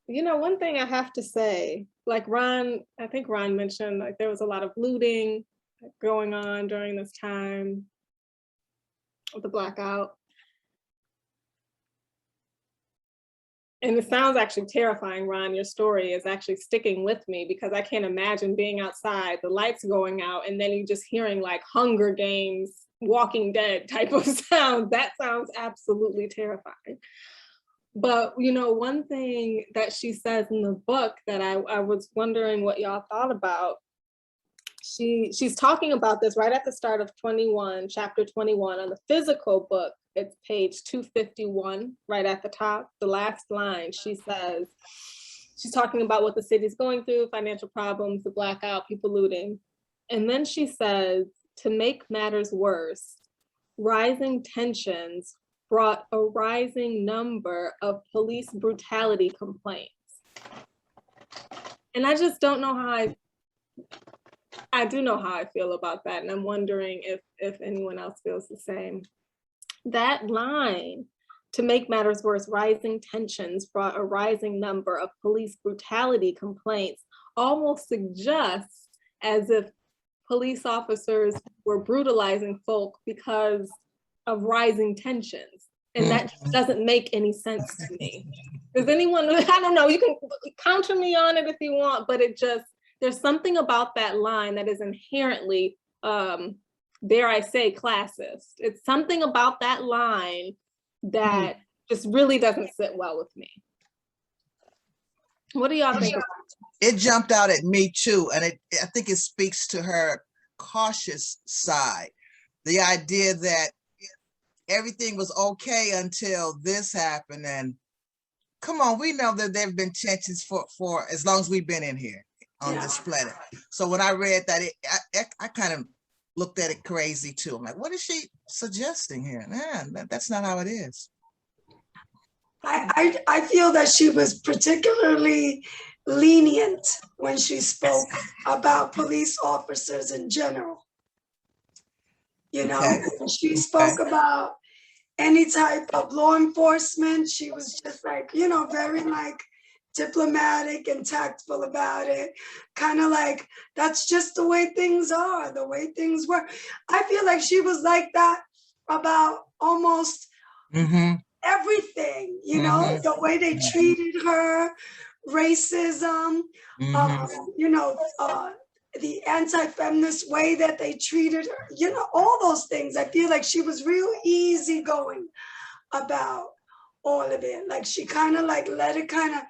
You know, one thing I have to say, like Ron, I think Ron mentioned, like there was a lot of looting going on during this time of the blackout. And it sounds actually terrifying, Ron. Your story is actually sticking with me because I can't imagine being outside, the lights going out, and then you just hearing like Hunger Games, Walking Dead type of sound. That sounds absolutely terrifying. But, you know, one thing that she says in the book that I was wondering what y'all thought about, she's talking about this right at the start of 21, chapter 21 on the physical book. It's page 251, right at the top, the last line. She says, she's talking about what the city's going through, financial problems, the blackout, people looting. And then she says, to make matters worse, rising tensions brought a rising number of police brutality complaints. And I just don't know how I do know how I feel about that. And I'm wondering if anyone else feels the same. That line, to make matters worse, rising tensions brought a rising number of police brutality complaints, almost suggests as if police officers were brutalizing folk because of rising tensions. And that doesn't make any sense to me. Does anyone, I don't know, you can counter me on it if you want, but it just, there's something about that line that is inherently, dare I say, classist. It's something about that line that just really doesn't sit well with me. What do y'all think about it? It jumped out at me too, and I think it speaks to her cautious side. The idea that everything was okay until this happened, and come on, we know that there have been tensions for as long as we've been in here on this planet. So when I read that, I kind of looked at it crazy too. I'm like, what is she suggesting here? Man, that's not how it is. I feel that she was particularly lenient when she spoke about police officers in general. You know, when she spoke about any type of law enforcement, she was just like, you know, very like diplomatic and tactful about it. Kind of like, that's just the way things are, the way things work. I feel like she was like that about almost everything, you know, the way they treated her, racism, you know, the anti-feminist way that they treated her, you know, all those things. I feel like she was real easygoing about all of it. Like she kind of like let it kind of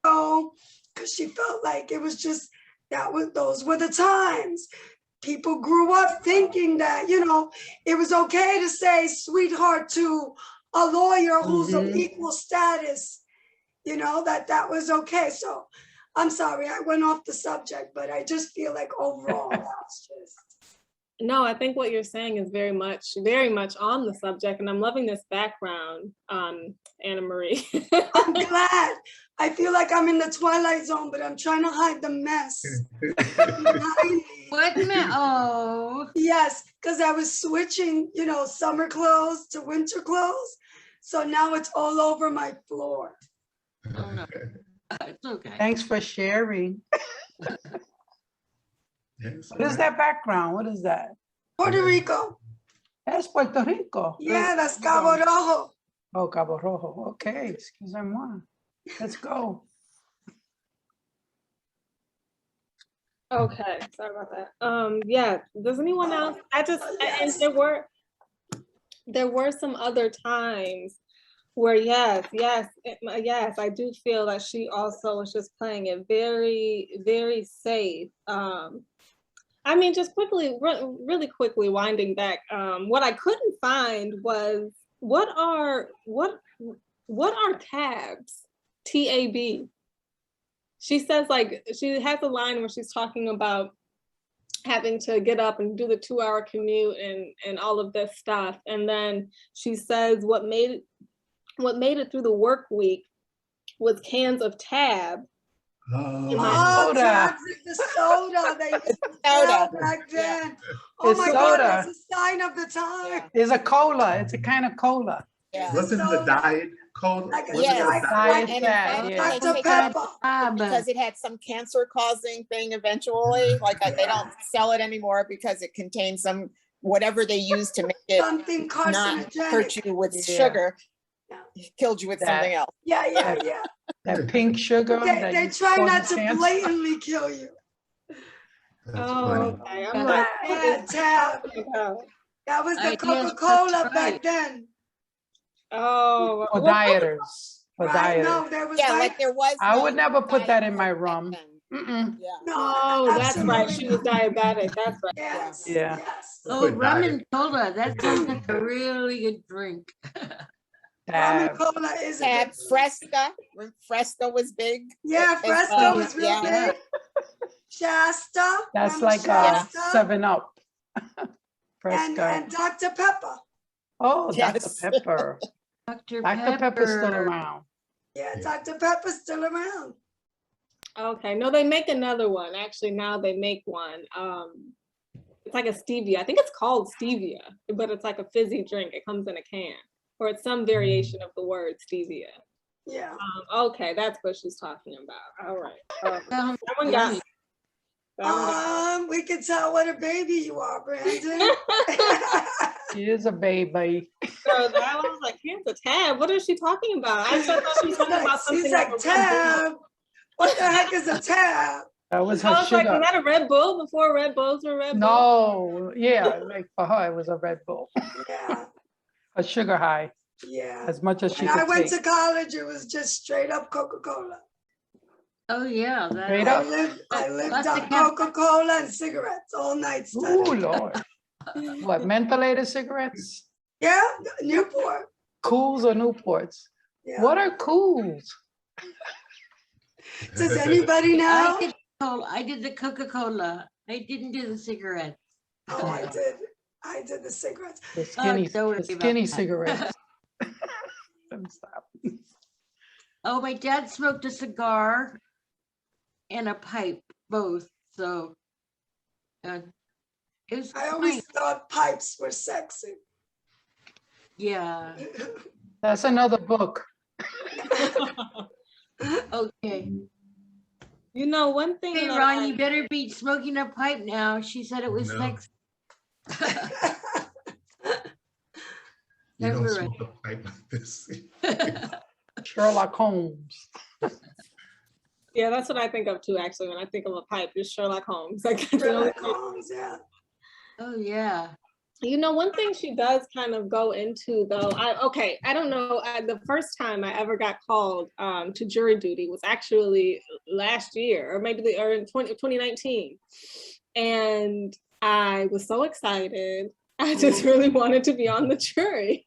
go because she felt like it was just, those were the times. People grew up thinking that, you know, it was okay to say sweetheart to a lawyer who's of equal status, you know, that was okay. So I'm sorry, I went off the subject, but I just feel like overall that's just. No, I think what you're saying is very much on the subject, and I'm loving this background, Anna Marie. I'm glad. I feel like I'm in the Twilight Zone, but I'm trying to hide the mess. What? Oh. Yes, because I was switching, you know, summer clothes to winter clothes. So now it's all over my floor. Oh, no. It's okay. Thanks for sharing. What is that background? What is that? Puerto Rico. That's Puerto Rico. Yeah, that's Cabo Rojo. Oh, Cabo Rojo. Okay, excusez-moi. Let's go. Okay, sorry about that. Yeah, does anyone else? And there were some other times where yes, I do feel that she also was just playing it very, very safe. I mean, just quickly, really quickly winding back, what I couldn't find was what are tabs? TAB. She says, like, she has a line where she's talking about having to get up and do the 2-hour commute and all of this stuff. And then she says what made it through the work week was cans of Tab. Tabs is the soda they used to sell back then. Oh my God, that's a sign of the time. It's a cola. It's a kind of cola. Yeah. Wasn't the diet Cola. Like a What's it diet called? Diet And in fat, fact, yeah. they Dr. take Pepper. because it had some cancer-causing thing eventually. Like they don't sell it anymore because it contains some whatever they use to make it Something not carcinogenic. hurt you with Yeah. sugar. Yeah. Killed you with That- something else. Yeah, yeah, yeah. That pink sugar. that They you try pour not the to cancer. blatantly kill you. That's Oh, funny. okay. I'm like, what Yeah, is Tab. she talking about? That was the Yes, Coca-Cola that's back right. then. Oh, For what- dieters. For Right? dieters. No, there was Yeah, like, like there was. I would no never put that in my Diet Coke back rum. then. Mm-mm. Yeah. no, Oh, that's right. absolutely She was not. diabetic. That's right. Yes, Yeah. yes. Oh, Put rum diet. and cola. That sounds like a really good drink. Rum Tab. and cola is a Had good. Fresca. When Fresca was big. Yeah, as Fresca well. was real Yeah. big. Shasta. That's remember like Shasta? 7-Up. and Fresca. Dr. Pepper. Oh, Yes. Dr. Pepper. Dr. Dr. Pepper's still around. Yeah, Dr. Pepper's still around. Okay. No, they make another one. Actually, now they make one. It's like a stevia. I think it's called stevia, but it's like a fizzy drink. It comes in a can, or it's some variation of the word stevia. Yeah. Okay, that's what she's talking about. All right. Sounds That one got yummy. me. That one got We can tell what a baby you are, Brandon. She is a baby. So that one was like, here's a tab. What is she talking about? I thought she was talking about something She's like like, a Red Bull. tab. What the heck is a tab? That was her I was like, sugar. was that a Red Bull before Red Bulls were Red Bull? No, yeah, like for her, it was a Red Bull. Yeah, A sugar high, yeah. as much as she When I could went take. to college, it was just straight up Coca-Cola. Oh, yeah. Straight That, up. I lived That's on the cap- Coca-Cola and cigarettes all night Ooh, studying. Lord. What, mentholated cigarettes? Yeah, Newport. Cools or Newports? Yeah. What are cools? Does anybody know? I did the Coca-Cola. I didn't do the cigarette. Oh, I did. I did the cigarettes. The skinny, don't worry the about skinny that. cigarettes. Let me stop. Oh, my dad smoked a cigar and a pipe, both. So it was I always fine. thought pipes were sexy. Yeah. That's another book. Okay. You know, one thing. Hey, that Ron, I- you better be smoking a pipe now. She said it was No. sex. You don't Never smoke a pipe like this. Sherlock Holmes. Yeah, that's what I think of too, actually, when I think of a pipe, just Sherlock Holmes. Like, that's the only Sherlock thing. Holmes, yeah. Oh, yeah. You know, one thing she does kind of go into though, I don't know, the first time I ever got called to jury duty was actually last year, or maybe in 2019. And I was so excited. I just really wanted to be on the jury.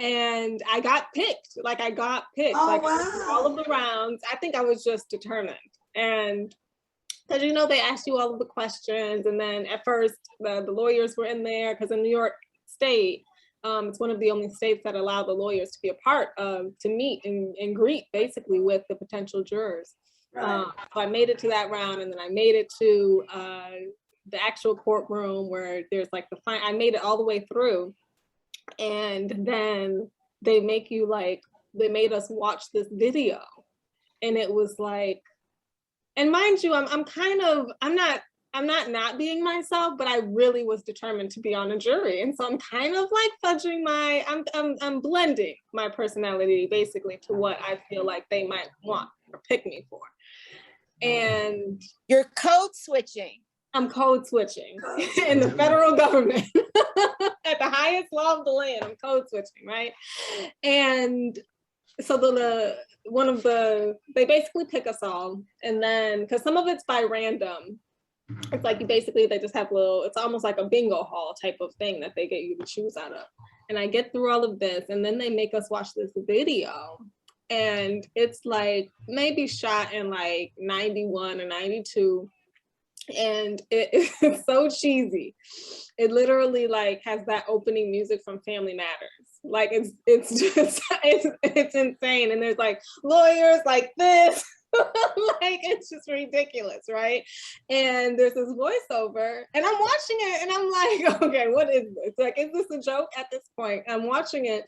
And I got picked, Oh, like wow. all of the rounds. I think I was just determined. And because, you know, they asked you all of the questions, and then at first the lawyers were in there, because in New York State, it's one of the only states that allow the lawyers to be a part of, to meet and greet basically with the potential jurors. Right. So I made it to that round, and then I made it to the actual courtroom where there's like I made it all the way through. And then they make you they made us watch this video, and it was like, and mind you, I'm not being myself, but I really was determined to be on a jury. And so I'm kind of like fudging I'm blending my personality basically to what I feel like they might want or pick me for. And You're code switching. I'm code switching in the federal government at the highest law of the land. I'm code switching, right? And so they basically pick us all, and then because some of it's by random, it's like they just have it's almost like a bingo hall type of thing that they get you to choose out of. And I get through all of this, and then they make us watch this video, and it's like maybe shot in like 91 or 92. And it's so cheesy. It literally has that opening music from Family Matters. Like it's just it's insane. And there's like lawyers like this, Like, it's just ridiculous, right? And there's this voiceover, and I'm watching it, and I'm like, okay, what is this? Like, is this a joke at this point? I'm watching it,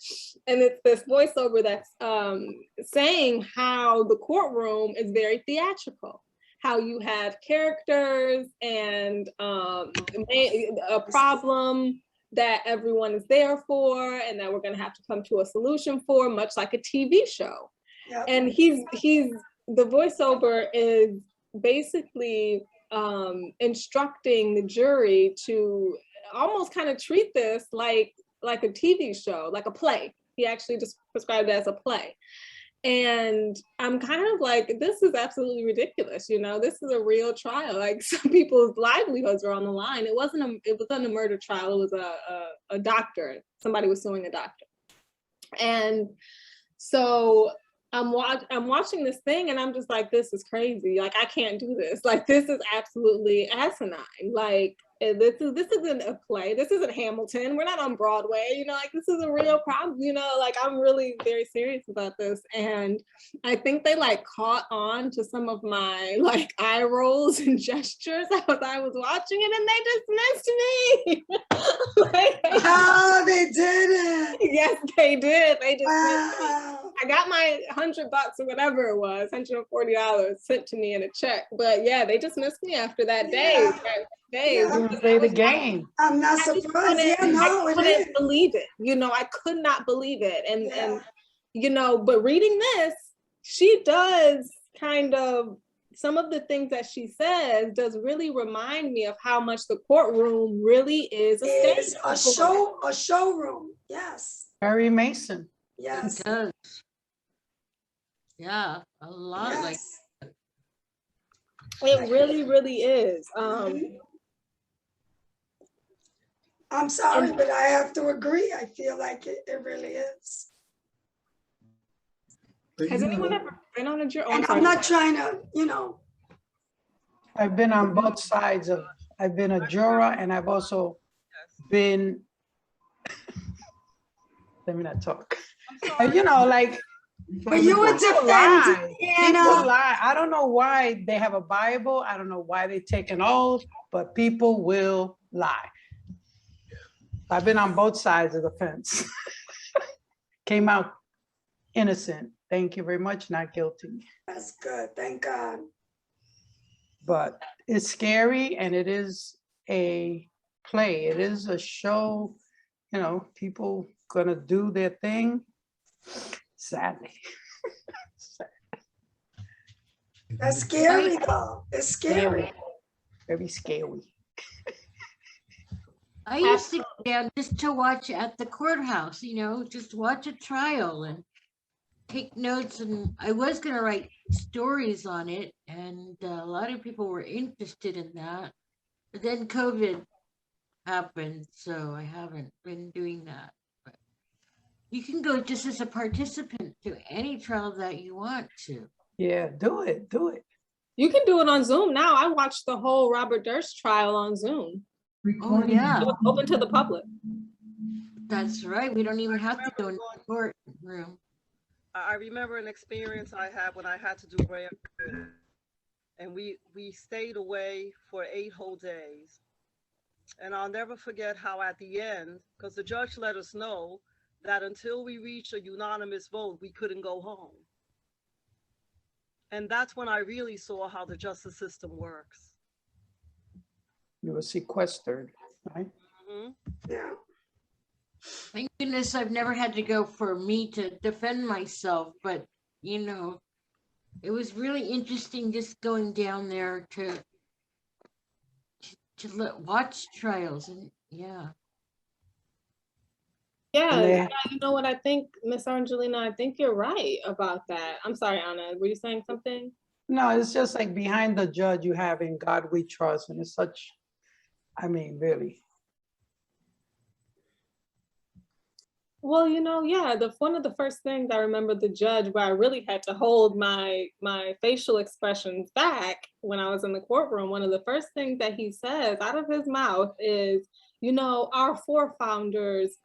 and it's this voiceover that's saying how the courtroom is very theatrical, how you have characters and a problem that everyone is there for, and that we're going to have to come to a solution for, much like a TV show. Yep. And the voiceover is basically instructing the jury to almost kind of treat this like a TV show, like a play. He actually just described it as a play. And I'm kind of like, this is absolutely ridiculous. You know, this is a real trial. Like, some people's livelihoods are on the line. It wasn't a murder trial. It was a doctor. Somebody was suing a doctor. And so I'm watching this thing, and I'm just like, this is crazy. Like, I can't do this. Like, this is absolutely asinine. Like, this isn't a play. This isn't Hamilton. We're not on Broadway. You know, like, this is a real problem. You know, like, I'm really very serious about this. And I think they like caught on to some of my like eye rolls and gestures as I was watching it, and they dismissed me. Like, Oh, they did it. yes, they did. They dismissed me. Wow. I got my $100 or whatever it was, $140 sent to me in a check. But yeah, they dismissed me after that day. Yeah. That day. Yeah. You play the game. I'm not I just surprised. Yeah, couldn't- no, I it couldn't is. believe it. You know, I could not believe it. And Yeah. you know, but reading this, she does kind of, some of the things that she says does really remind me of how much the courtroom really is a It's stage. a showroom. Yes. Perry Mason. Yes. It does. Yeah, a lot like Yes. It really, really is. I'm sorry, but I have to agree. I feel like it really is. But Has you anyone know, ever been on a jury? And I'm not trying to, you know, I've been on both sides of, I've been a juror, and I've also been, let me not talk. You know, like, but you would people defend, lie. you People know. lie. I don't know why they have a Bible. I don't know why they take an oath, but people will lie. I've been on both sides of the fence. Came out innocent. Thank you very much. Not guilty. That's good. Thank God. But it's scary, and it is a play. It is a show. You know, people gonna do their thing. Sadly. That's scary though. It's scary. Very scary. I used to go down just to watch at the courthouse, you know, just watch a trial and take notes. And I was going to write stories on it, and a lot of people were interested in that. But then COVID happened, so I haven't been doing that. But you can go just as a participant to any trial that you want to. Yeah, do it. Do it. You can do it on Zoom now. I watched the whole Robert Durst trial on Zoom. Oh, yeah, It was open to the public. that's right. We don't even have to go in the courtroom. I remember an experience I had when I had to do grand jury, and we stayed away for 8 whole days. And I'll never forget how at the end, because the judge let us know that until we reached a unanimous vote, we couldn't go home. And that's when I really saw how the justice system works. You were sequestered, right? Mhm. Yeah. Thank goodness I've never had to go for me to defend myself, but you know, it was really interesting just going down there to watch trials. And yeah. Yeah, And they- yeah, you know what I think, Miss Angelina, I think you're right about that. I'm sorry, Anna, were you saying something? No, it's just like behind the judge, you have In God We Trust, and it's such, I mean, really. Well, you know, yeah, one of the first things I remember the judge where I really had to hold my facial expressions back when I was in the courtroom, one of the first things that he says out of his mouth is, you know, our forefathers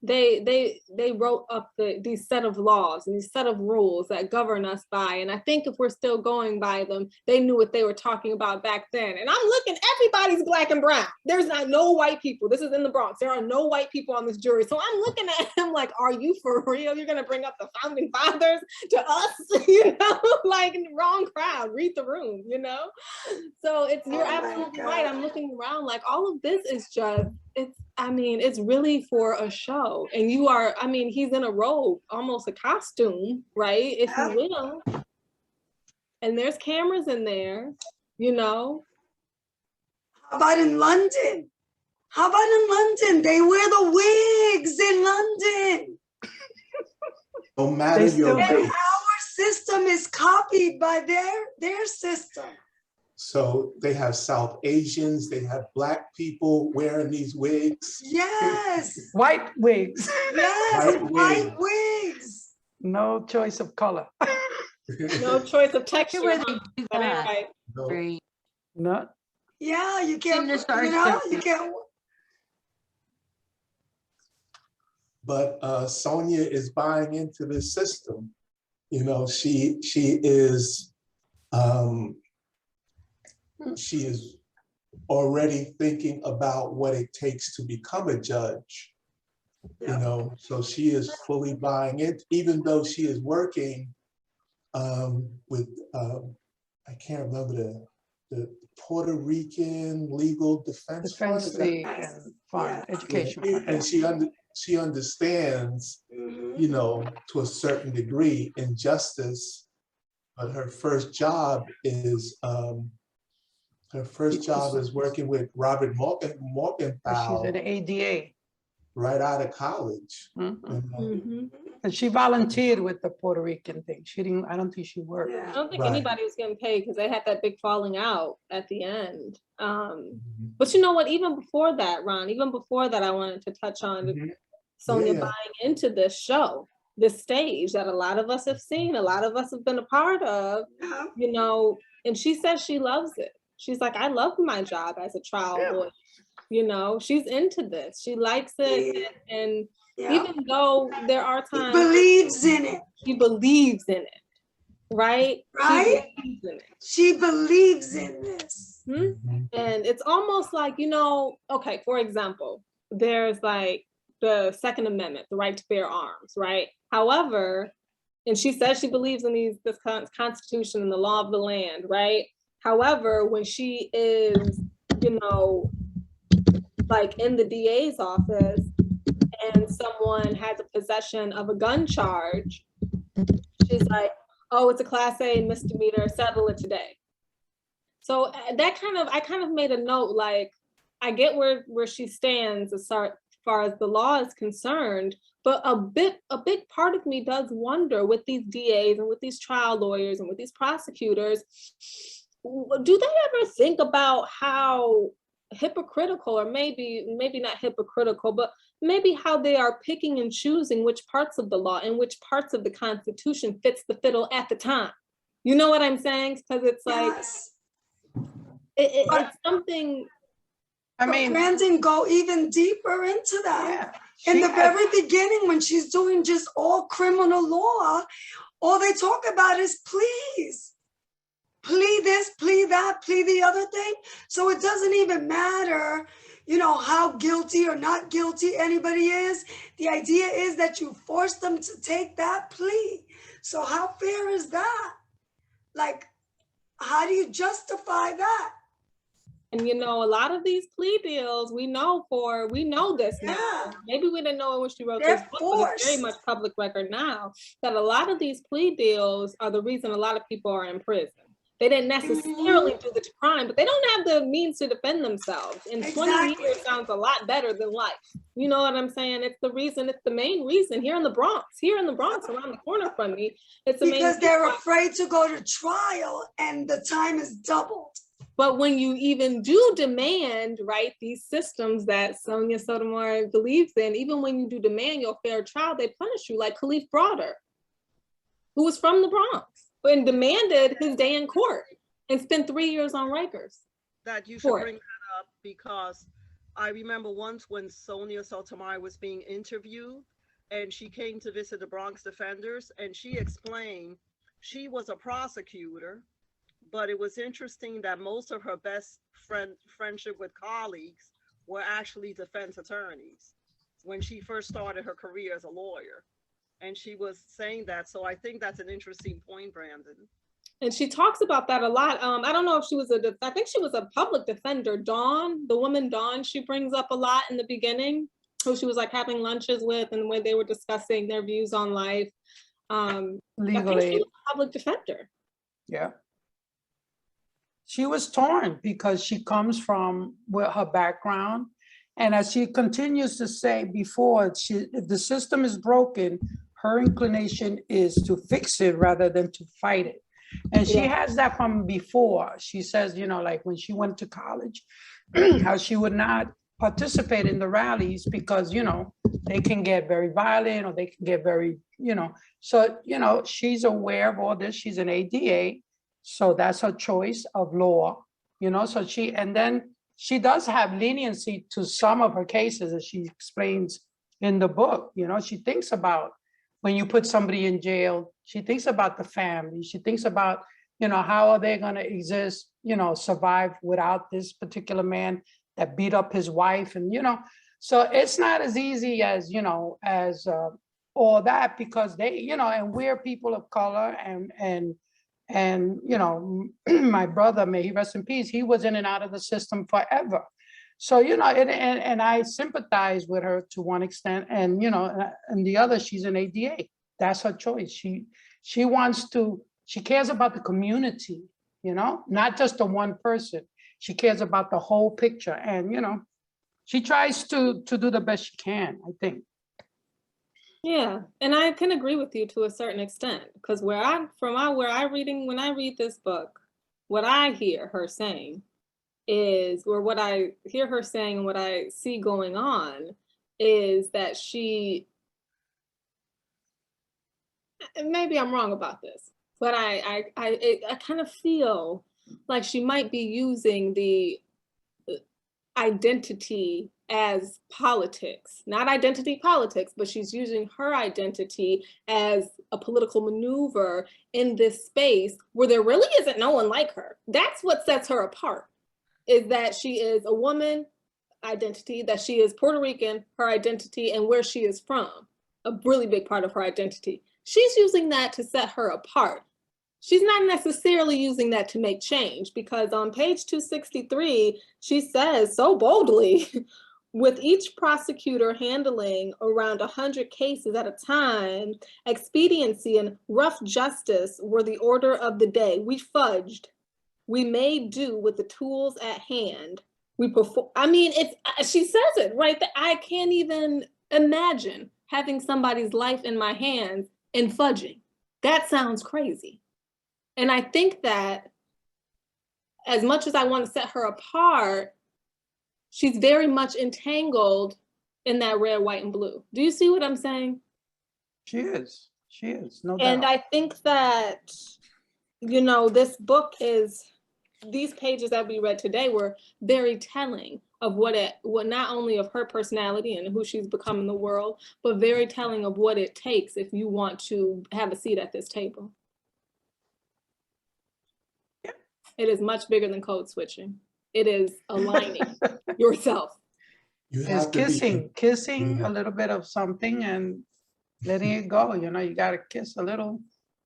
they wrote up these set of laws and these set of rules that govern us by. And I think if we're still going by them, they knew what they were talking about back then. And I'm looking, everybody's Black and brown. There's not no white people. This is in the Bronx. There are no white people on this jury. So I'm looking at him like, are you for real? You're gonna bring up the founding fathers to us? You know, like wrong crowd, read the room, you know? So you're absolutely right. I'm looking around like all of this is just, it's really for a show. And you are, he's in a robe, almost a costume, right? If you will. And there's cameras in there, you know. How about in London? They wear the wigs in London. No matter your And race. our system is copied by their system. So they have South Asians, they have Black people wearing these wigs. Yes. White wigs. Yes, White white wigs. No choice of color. No choice of texture. Where they do That ain't that. right. No. Right. No. Yeah, you can't, this you art know, center. you can't. But Sonia is buying into this system. You know, she is already thinking about what it takes to become a judge. Yeah. You know, so she is fully buying it, even though she is working with I can't remember the Puerto Rican Legal Defense Fund. Defense League and Farm Yeah. Education. Yeah, Fund, and she understands, you know, to a certain degree, injustice. But her first job is working with Robert She's Morgenthau at the ADA. right out of college. Mhm. You know? Mhm. And she volunteered with the Puerto Rican thing. I don't think she worked. I Yeah. don't think Right. anybody was getting paid because they had that big falling out at the end. Mhm. But you know what, even before that, Ron, even before that, I wanted to touch on Mhm. Sonia Yeah. buying into this show, this stage that a lot of us have seen, a lot of us have been a part of, Yeah. you know, and she says she loves it. She's like, I love my job as a trial lawyer. You know, she's into this. She likes it. And Yeah. even though there are He times believes in it, she believes in it, right? right? She believes in it. She believes in this. Mhm. And it's almost like, you know, okay, for example, there's like the Second Amendment, the right to bear arms, right? However, and she says she believes in this Constitution and the law of the land, right? However, when she is, you know, like in the DA's office and someone has a possession of a gun charge, she's like, oh, it's a Class A misdemeanor, settle it today. So I kind of made a note, like, I get where she stands as far as the law is concerned, but a big part of me does wonder with these DAs and with these trial lawyers and with these prosecutors, do they ever think about how hypocritical, or maybe not hypocritical, but maybe how they are picking and choosing which parts of the law and which parts of the Constitution fits the fiddle at the time? You know what I'm saying? Because it's like, Yes. it's something. I mean, Brandon, go even deeper into that. yeah, In she the had- very beginning, when she's doing just all criminal law, all they talk about is pleas. Plea this, plea that, plea the other thing. So it doesn't even matter, you know, how guilty or not guilty anybody is. The idea is that you force them to take that plea. So how fair is that? Like, how do you justify that? And you know, a lot of these plea deals, we know this now. Yeah. Maybe we didn't know it when she wrote They're this book, but it's very forced. much public record now that a lot of these plea deals are the reason a lot of people are in prison. They didn't necessarily do the crime, but they don't have the means to defend themselves. And 20 Exactly. years sounds a lot better than life. You know what I'm saying? It's the main reason here in the Bronx, around the corner from me. It's the main Because reason they're why. afraid to go to trial and the time is doubled. But when you even do demand, right, these systems that Sonia Sotomayor believes in, even when you do demand your fair trial, they punish you, like Khalif Broader, who was from the Bronx and demanded his day in court and spent 3 years on Rikers. That you should Sure. bring that up because I remember once when Sonia Sotomayor was being interviewed, and she came to visit the Bronx defenders, and she explained she was a prosecutor, but it was interesting that most of her best friendship with colleagues were actually defense attorneys when she first started her career as a lawyer. And she was saying that. So I think that's an interesting point, Brandon. And she talks about that a lot. I don't know if she was I think she was a public defender. Dawn, the woman Dawn, she brings up a lot in the beginning, who she was like having lunches with and where they were discussing their views on life. Legal aid. She was a public defender. Yeah. She was torn because she comes from her background. And as she continues to say before, if the system is broken, her inclination is to fix it rather than to fight it. And she has that from before. She says, you know, like when she went to college, how she would not participate in the rallies because, you know, they can get very violent or they can get very, you know, so, you know, she's aware of all this. She's an ADA. So that's her choice of law, you know, so and then she does have leniency to some of her cases, as she explains in the book. You know, she thinks about when you put somebody in jail, she thinks about the family. She thinks about, you know, how are they going to exist, you know, survive without this particular man that beat up his wife. And, you know, so it's not as easy as, you know, as all that, because they, you know, and we're people of color and, you know, my brother, may he rest in peace, he was in and out of the system forever. So, you know, and I sympathize with her to one extent, and, you know, and the other, she's an ADA. That's her choice. She wants to, she cares about the community, you know, not just the one person. She cares about the whole picture. And, you know, she tries to do the best she can, I think. Yeah, and I can agree with you to a certain extent, because when I read this book, what I hear her saying is, or what I hear her saying and what I see going on is that she, and maybe I'm wrong about this, but I kind of feel like she might be using the identity as politics, not identity politics, but she's using her identity as a political maneuver in this space where there really isn't no one like her. That's what sets her apart, is that she is a woman identity, that she is Puerto Rican, her identity, and where she is from, a really big part of her identity. She's using that to set her apart. She's not necessarily using that to make change, because on page 263, she says so boldly, with each prosecutor handling around 100 cases at a time, expediency and rough justice were the order of the day. We fudged. We made do with the tools at hand. I mean, she says it, right? That I can't even imagine having somebody's life in my hands and fudging. That sounds crazy. And I think that as much as I want to set her apart, she's very much entangled in that red, white, and blue. Do you see what I'm saying? She is, no doubt. And I think that, you know, this book these pages that we read today were very telling of what not only of her personality and who she's become in the world, but very telling of what it takes if you want to have a seat at this table. It is much bigger than code switching. It is aligning yourself. It's kissing a little bit of something and letting it go. You know, you got to kiss a little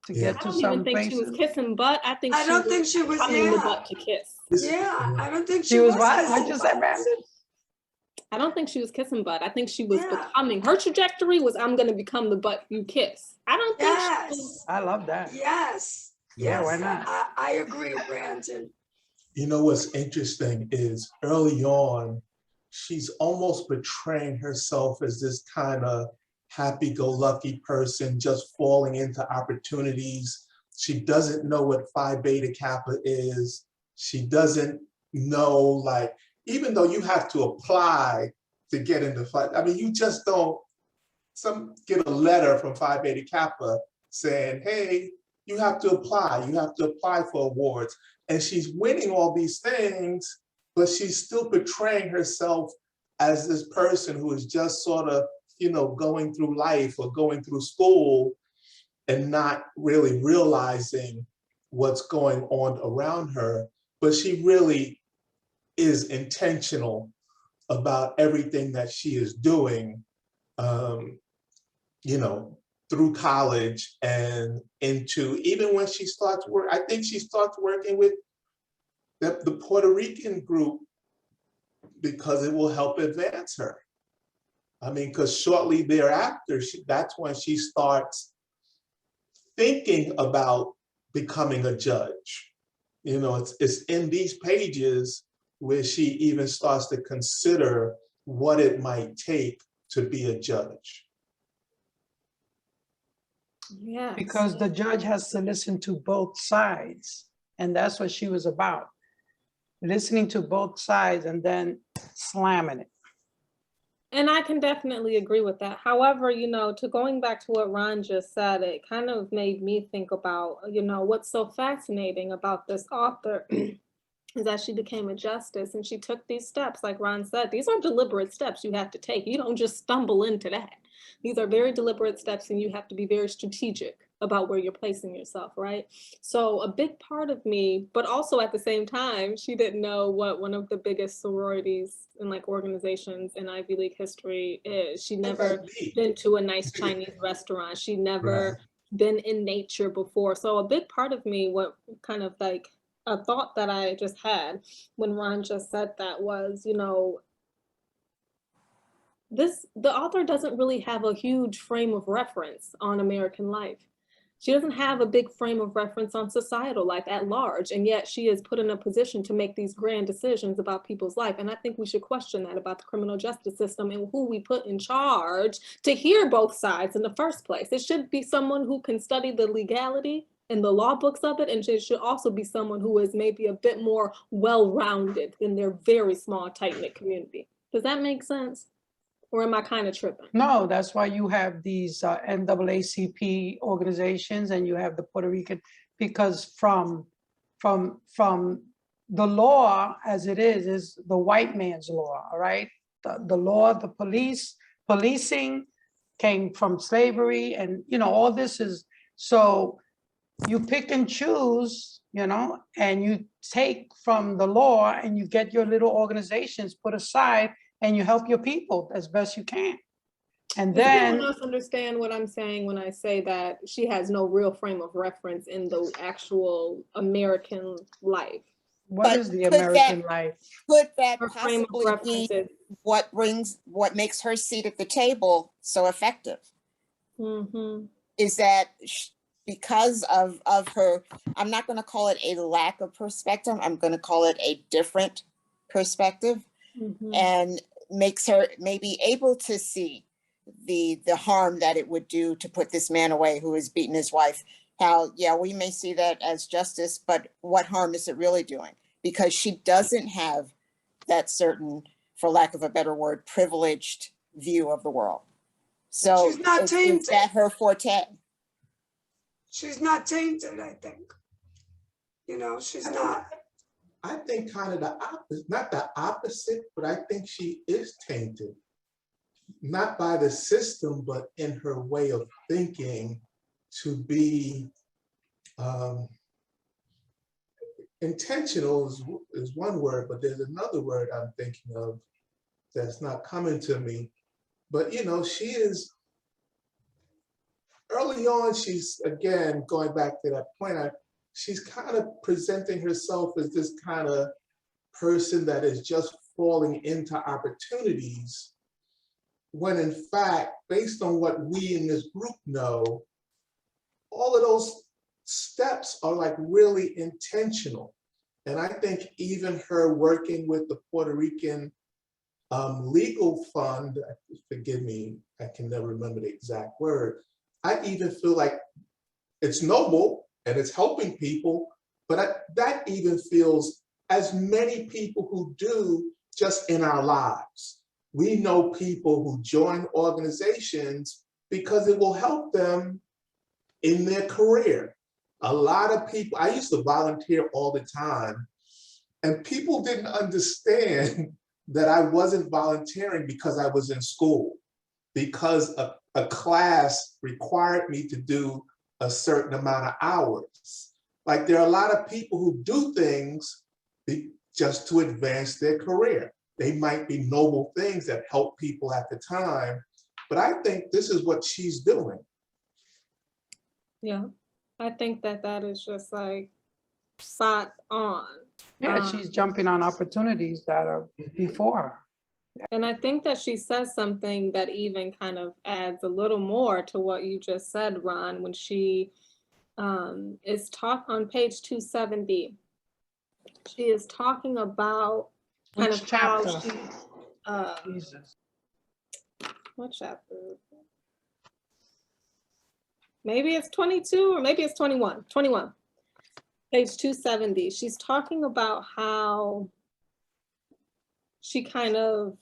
to get to some places. I don't even think she was kissing butt. I don't think she was coming the butt to kiss. Yeah, I don't think she was. What you said, Brandon? I don't think she was kissing butt. I think she was becoming. Her trajectory was, I'm going to become the butt you kiss. I don't think she was. I love that. Yes. Yeah, why not? I agree, Brandon. You know what's interesting is early on, she's almost portraying herself as this kind of happy-go-lucky person just falling into opportunities. She doesn't know what Phi Beta Kappa is. She doesn't know, like, even though you have to apply to get into Phi, I mean, you just don't get a letter from Phi Beta Kappa saying, hey, you have to apply. You have to apply for awards. And she's winning all these things, but she's still portraying herself as this person who is just sort of, you know, going through life or going through school and not really realizing what's going on around her, but she really is intentional about everything that she is doing, you know, through college and into, even when she starts work, I think she starts working with the Puerto Rican group because it will help advance her. I mean, because shortly thereafter, that's when she starts thinking about becoming a judge. You know, it's in these pages where she even starts to consider what it might take to be a judge. Yeah. Because the judge has to listen to both sides. And that's what she was about. Listening to both sides and then slamming it. And I can definitely agree with that. However, you know, to going back to what Ron just said, it kind of made me think about, you know, what's so fascinating about this author is that she became a justice and she took these steps. Like Ron said, these are deliberate steps you have to take. You don't just stumble into that. These are very deliberate steps and you have to be very strategic about where you're placing yourself, right? So a big part of me, but also at the same time, she didn't know what one of the biggest sororities and like organizations in Ivy League history is. She never been to a nice Chinese restaurant. She never been in nature before. So a big part of me, what kind of like a thought that I just had when Ron just said that was, you know, the author doesn't really have a huge frame of reference on American life. She doesn't have a big frame of reference on societal life at large, and yet she is put in a position to make these grand decisions about people's life. And I think we should question that about the criminal justice system and who we put in charge to hear both sides in the first place. It should be someone who can study the legality and the law books of it, and it should also be someone who is maybe a bit more well-rounded in their very small, tight-knit community. Does that make sense? Or am I kind of tripping? No, that's why you have these NAACP organizations and you have the Puerto Rican, because from the law as it is the white man's law, all right? The law, the policing came from slavery, and you know, all this is, so you pick and choose, you know, and you take from the law and you get your little organizations put aside and you help your people as best you can. And Does then anyone else understand what I'm saying when I say that she has no real frame of reference in the actual American life? what is the American life? Could that Her frame of possibly reference be is what makes her seat at the table so effective? mm-hmm. Is that because of her, I'm not going to call it a lack of perspective, I'm going to call it a different perspective, and makes her maybe able to see the harm that it would do to put this man away who has beaten his wife. How, yeah, we may see that as justice, but what harm is it really doing? Because she doesn't have that certain, for lack of a better word, privileged view of the world. So she's not tainted. Is that her forte? She's not tainted, I think. You know, she's not. I think kind of the opposite, not the opposite, but I think she is tainted. Not by the system, but in her way of thinking to be intentional is one word, but there's another word I'm thinking of that's not coming to me. But you know, she is, early on, she's, again, going back to that point, she's kind of presenting herself as this kind of person that is just falling into opportunities, when in fact, based on what we in this group know, all of those steps are like really intentional. And I think even her working with the Puerto Rican legal fund, forgive me, I can never remember the exact word, I even feel like it's noble and it's helping people, but that even feels, as many people who do just in our lives. We know people who join organizations because it will help them in their career. A lot of people, I used to volunteer all the time, and people didn't understand that I wasn't volunteering because I was in school, because a class required me to do a certain amount of hours. Like there are a lot of people who do things just to advance their career. They might be noble things that help people at the time, but I think this is what she's doing. Yeah, I think that that is just like spot on. Yeah, she's jumping on opportunities that are before her. And I think that she says something that even kind of adds a little more to what you just said, Ron, when she is on page 270. She is talking about kind Which of how chapter? she, Jesus. what chapter? Maybe it's 22 or maybe it's 21. 21. Page 270. She's talking about how she kind of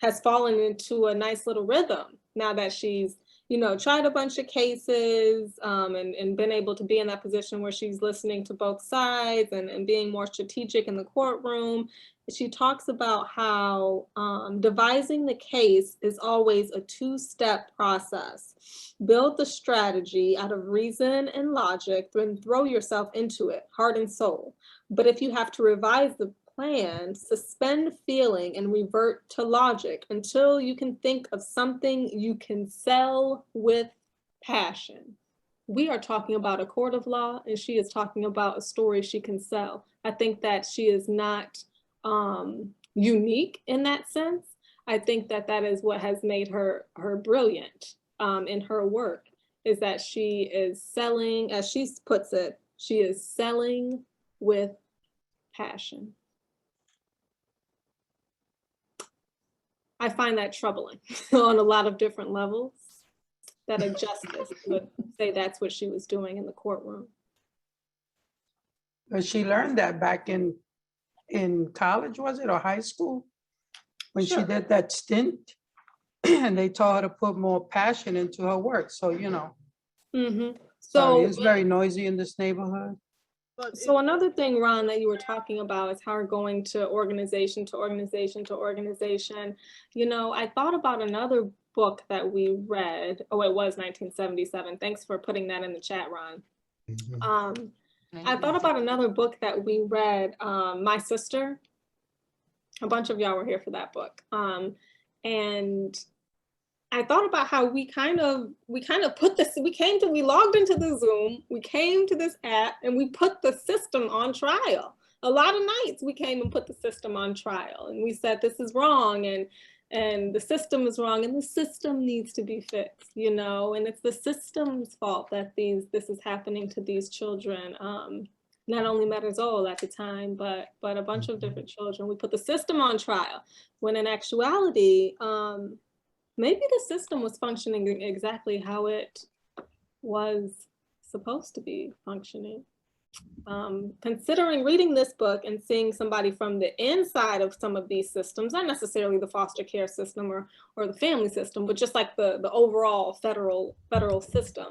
has fallen into a nice little rhythm now that she's, you know, tried a bunch of cases and been able to be in that position where she's listening to both sides and being more strategic in the courtroom. She talks about how devising the case is always a two-step process. Build the strategy out of reason and logic, then throw yourself into it, heart and soul. But if you have to revise the plan, suspend feeling and revert to logic until you can think of something you can sell with passion. We are talking about a court of law, and she is talking about a story she can sell. I think that she is not unique in that sense. I think that that is what has made her brilliant in her work, is that she is selling, as she puts it, she is selling with passion. I find that troubling on a lot of different levels, that a justice would say that's what she was doing in the courtroom. But she learned that back in college, was it, or high school? When Sure. she did that stint and they taught her to put more passion into her work. So, you know, sorry, it's very noisy in this neighborhood. So another thing, Ron, that you were talking about is how we're going to organization to organization to organization. You know, I thought about another book that we read. Oh, it was 1977. Thanks for putting that in the chat, Ron. I thought about another book that we read, My Sister. A bunch of y'all were here for that book. And I thought about how we kind of put this, we logged into the Zoom, we came to this app and we put the system on trial. A lot of nights we came and put the system on trial and we said, this is wrong and the system is wrong and the system needs to be fixed, you know, and it's the system's fault that this is happening to these children. Not only Metzol at the time, but a bunch of different children. We put the system on trial when in actuality, maybe the system was functioning exactly how it was supposed to be functioning. Considering reading this book and seeing somebody from the inside of some of these systems, not necessarily the foster care system or the family system, but just like the overall federal system,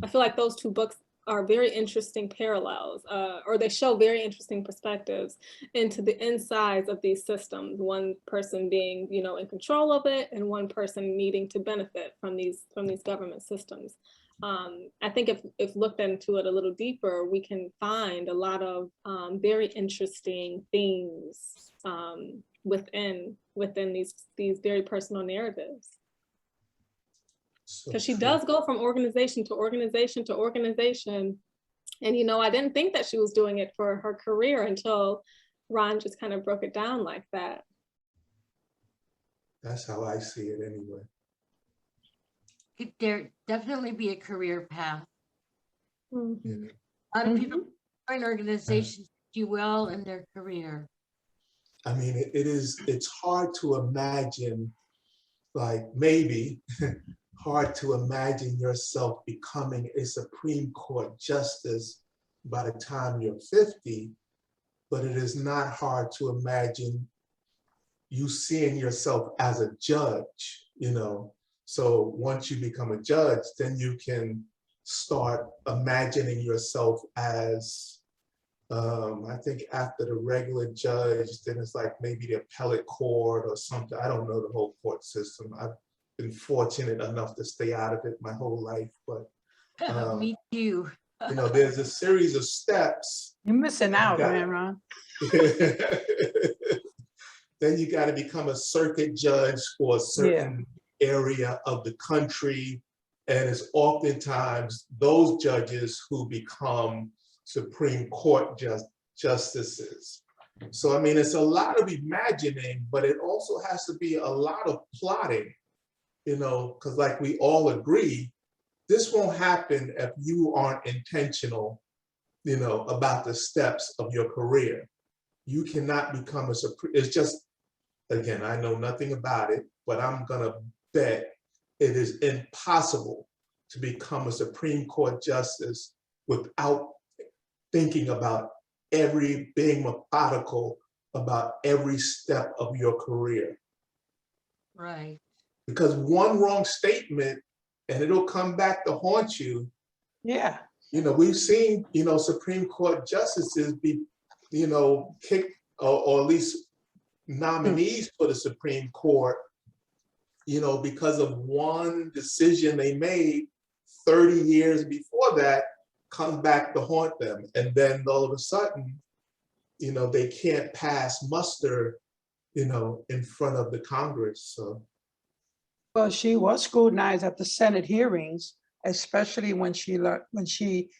I feel like those two books are very interesting parallels, or they show very interesting perspectives into the insides of these systems. One person being, you know, in control of it, and one person needing to benefit from these government systems. I think if looked into it a little deeper, we can find a lot of very interesting themes within these very personal narratives. Because she does go from organization to organization to organization. And, you know, I didn't think that she was doing it for her career until Ron just kind of broke it down like that. That's how I see it anyway. Could there definitely be a career path? Mm-hmm. A lot of people join organizations do well in their career. I mean, it's hard to imagine, like maybe, hard to imagine yourself becoming a Supreme Court justice by the time you're 50, but it is not hard to imagine you seeing yourself as a judge, you know? So once you become a judge, then you can start imagining yourself as I think after the regular judge, then it's like maybe the appellate court or something. I don't know the whole court system. I've been fortunate enough to stay out of it my whole life, but Me too. you know, there's a series of steps. You're missing out, man, Ron. Then you got to become a circuit judge for a certain area of the country. And it's oftentimes those judges who become Supreme Court justices. So, I mean, it's a lot of imagining, but it also has to be a lot of plotting, you know, because like we all agree, this won't happen if you aren't intentional, you know, about the steps of your career. You cannot become a Supreme, it's just, again, I know nothing about it, but I'm gonna bet it is impossible to become a Supreme Court justice without thinking about being methodical about every step of your career. Right. Because one wrong statement and it'll come back to haunt you. Yeah. You know, we've seen, you know, Supreme Court justices be, you know, kicked or at least nominees for the Supreme Court, you know, because of one decision they made 30 years before that, comes back to haunt them. And then all of a sudden, you know, they can't pass muster, you know, in front of the Congress. So. Well, she was scrutinized at the Senate hearings, especially when she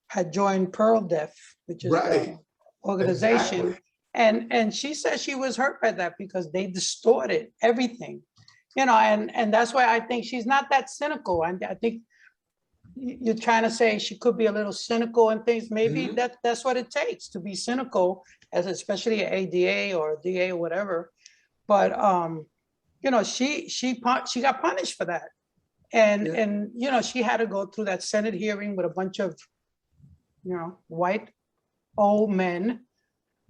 had joined Pearl Deaf, which is the organization. Exactly. And she said she was hurt by that because they distorted everything, you know, and that's why I think she's not that cynical. I think you're trying to say she could be a little cynical and things. Maybe that's what it takes to be cynical, as especially an ADA or a DA or whatever. But you know, she got punished for that, and you know, she had to go through that Senate hearing with a bunch of, you know, white old men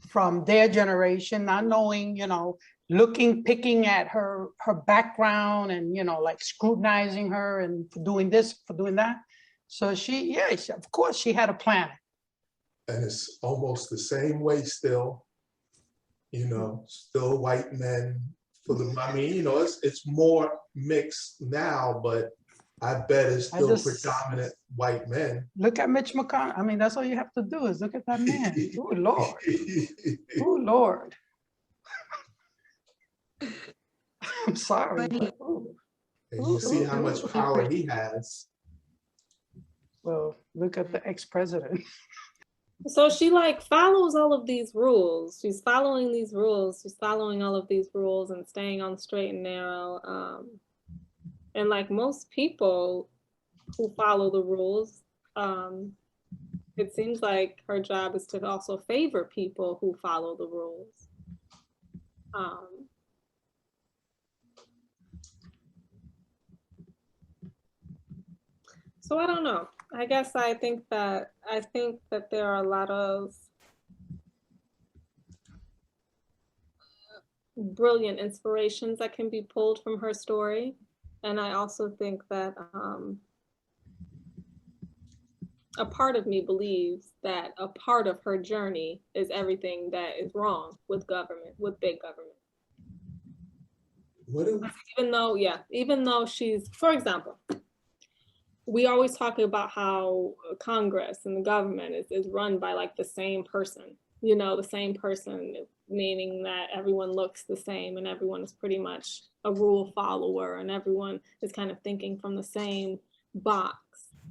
from their generation, not knowing, you know, picking at her background and, you know, like scrutinizing her and for doing this, for doing that. So of course she had a plan. And it's almost the same way still, you know, still white men for the, I mean, you know, it's more mixed now, but I bet it's still predominant white men. Look at Mitch McConnell. I mean, that's all you have to do is look at that man. Oh, Lord. Oh, Lord. I'm sorry. But, and you see how much power he has. Well, look at the ex-president. So she like follows all of these rules. She's following these rules. She's following all of these rules and staying on the straight and narrow. And like most people who follow the rules, it seems like her job is to also favor people who follow the rules. So I don't know. I guess I think that there are a lot of brilliant inspirations that can be pulled from her story. And I also think that a part of me believes that a part of her journey is everything that is wrong with government, with big government. Even though she's, for example, we always talk about how Congress and the government is run by like the same person, you know, the same person, meaning that everyone looks the same and everyone is pretty much a rule follower and everyone is kind of thinking from the same box.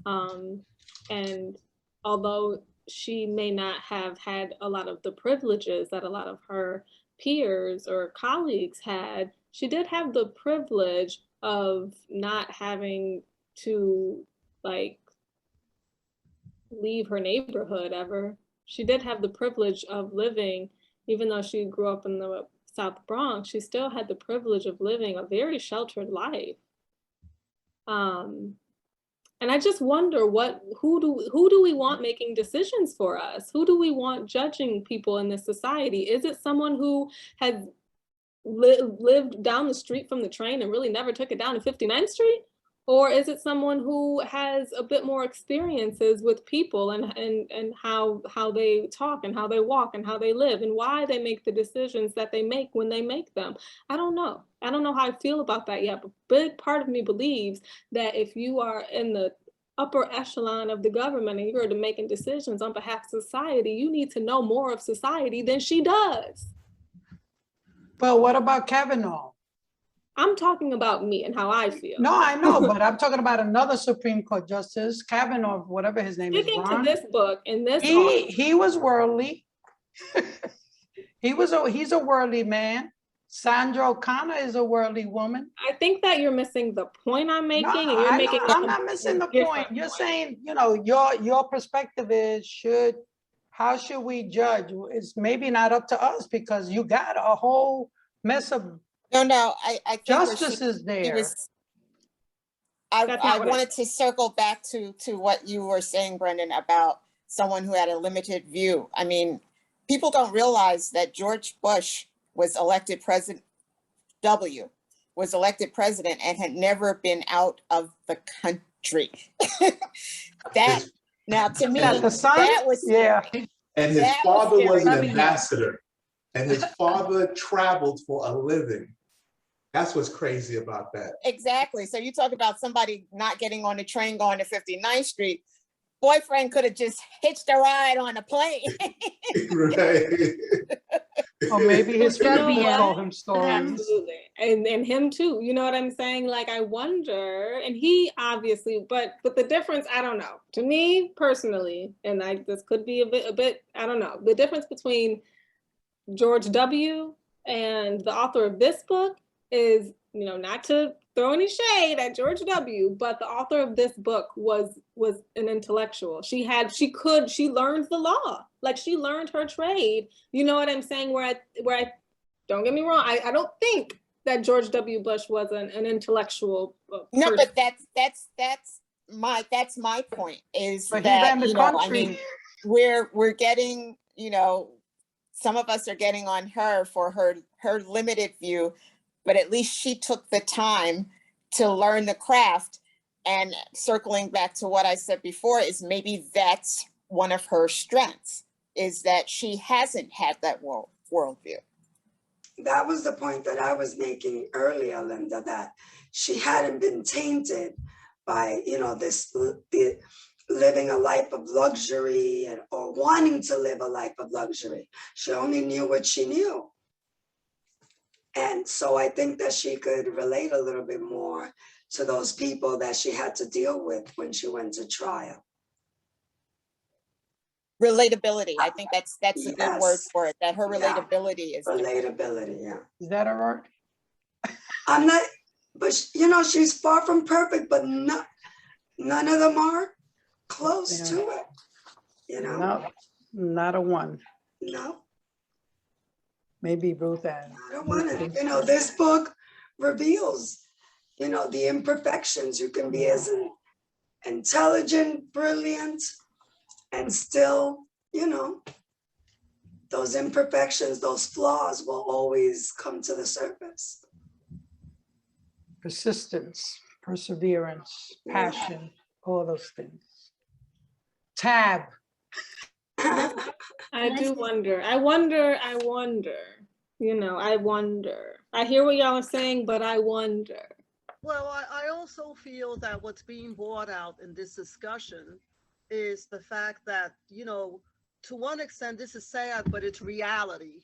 And although she may not have had a lot of the privileges that a lot of her peers or colleagues had, she did have the privilege of not having to like leave her neighborhood ever. She did have the privilege of living, even though she grew up in the South Bronx, she still had the privilege of living a very sheltered life. And I just wonder who do we want making decisions for us? Who do we want judging people in this society? Is it someone who has lived down the street from the train and really never took it down to 59th Street? Or is it someone who has a bit more experiences with people and how they talk and how they walk and how they live and why they make the decisions that they make when they make them? I don't know. I don't know how I feel about that yet, but a big part of me believes that if you are in the upper echelon of the government and you're making decisions on behalf of society, you need to know more of society than she does. But what about Kavanaugh? I'm talking about me and how I feel. No, I know, but I'm talking about another Supreme Court Justice, Kavanaugh, whatever his name is. Sticking to this book and this he was worldly. He's a worldly man. Sandra O'Connor is a worldly woman. I think that you're missing the point I'm making. No, and you're making I'm not missing the point. You're saying, you know, your perspective is how should we judge? It's maybe not up to us because you got a whole mess of I think justice is there. I wanted to circle back to what you were saying, Brendan, about someone who had a limited view. I mean, people don't realize that George Bush was elected president, was elected president and had never been out of the country. Now to me, that was scary. And his father was an ambassador, and his father traveled for a living. That's what's crazy about that. Exactly. So you talk about somebody not getting on the train going to 59th Street. Boyfriend could have just hitched a ride on a plane. Right. Or maybe his family told him stories. Absolutely. And him too. You know what I'm saying? Like, I wonder, and he obviously, but the difference, I don't know. To me personally, and this could be a bit, I don't know. The difference between George W. and the author of this book is, you know, not to throw any shade at George W., but the author of this book was an intellectual. She learned the law. Like, she learned her trade. You know what I'm saying? Where I don't get me wrong, I don't think that George W. Bush was an intellectual person. No, but that's my point is but that, you know, I mean, we're getting, you know, some of us are getting on her for her limited view, but at least she took the time to learn the craft. And circling back to what I said before is maybe that's one of her strengths, is that she hasn't had that worldview. That was the point that I was making earlier, Linda, that she hadn't been tainted by, you know, living a life of luxury or wanting to live a life of luxury. She only knew what she knew. And so I think that she could relate a little bit more to those people that she had to deal with when she went to trial. Relatability. I think that's a good word for it, that her relatability is relatability, yeah. Is that a word? I'm not, but you know, she's far from perfect, but none of them are close to it. You know? No, not a one. No. Maybe Ruth Ann. I don't want it. You know, this book reveals, you know, the imperfections. You can be as intelligent, brilliant, and still, you know, those imperfections, those flaws will always come to the surface. Persistence, perseverance, passion, all those things. Tab. I do wonder. I wonder, you know, I wonder. I hear what y'all are saying, but I wonder. Well, I also feel that what's being brought out in this discussion is the fact that, you know, to one extent, this is sad, but it's reality.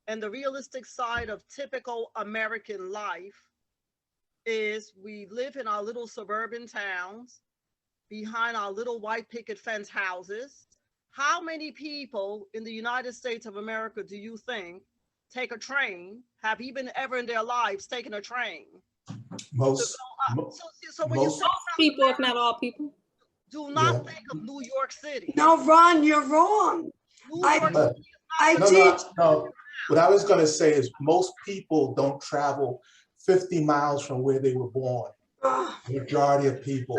And the realistic side of typical American life is we live in our little suburban towns behind our little white picket fence houses. How many people in the United States of America do you think take a train, have even ever in their lives taken a train? Most people, if not all people. Do not think of New York City. No, Ron, you're wrong. No. What I was going to say is most people don't travel 50 miles from where they were born. The majority of people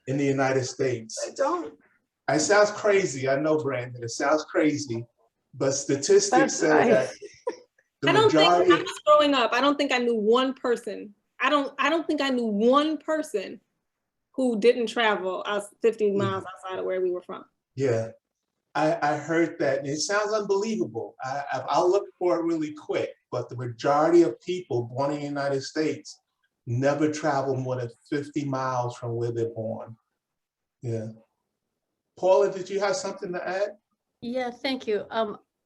in the United States. They don't. It sounds crazy. I know, Brandon. It sounds crazy, but statistics say that the majority. I was growing up, I don't think I knew one person. I don't think I knew one person who didn't travel 50 miles outside of where we were from. Yeah, I heard that, and it sounds unbelievable. I'll look for it really quick, but the majority of people born in the United States never travel more than 50 miles from where they're born. Yeah. Paula, did you have something to add? Yeah, thank you.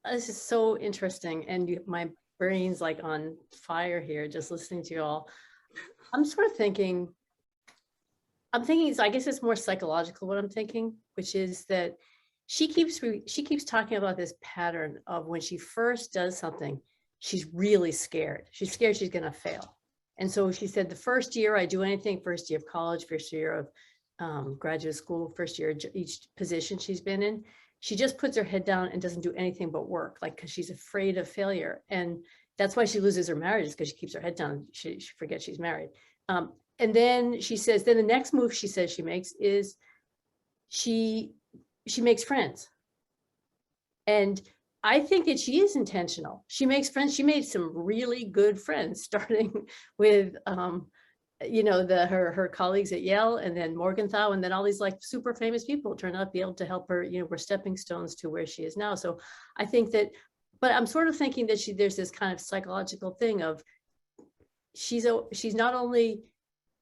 This is so interesting, and my brain's like on fire here just listening to you all. I'm sort of thinking, so I guess it's more psychological what I'm thinking, which is that she keeps talking about this pattern of when she first does something, she's really scared. She's scared she's going to fail. And so she said, the first year I do anything, first year of college, first year of graduate school, first year each position she's been in, she just puts her head down and doesn't do anything but work, like, because she's afraid of failure. And that's why she loses her marriage, because she keeps her head down. She forgets she's married. And then she says, then the next move she says she makes is she makes friends. And I think that she is intentional. She makes friends. She made some really good friends, starting with, you know, her colleagues at Yale, and then Morgenthau, and then all these like super famous people turned out to be able to help her, you know, were stepping stones to where she is now. So I think that, but I'm sort of thinking that there's this kind of psychological thing of she's not only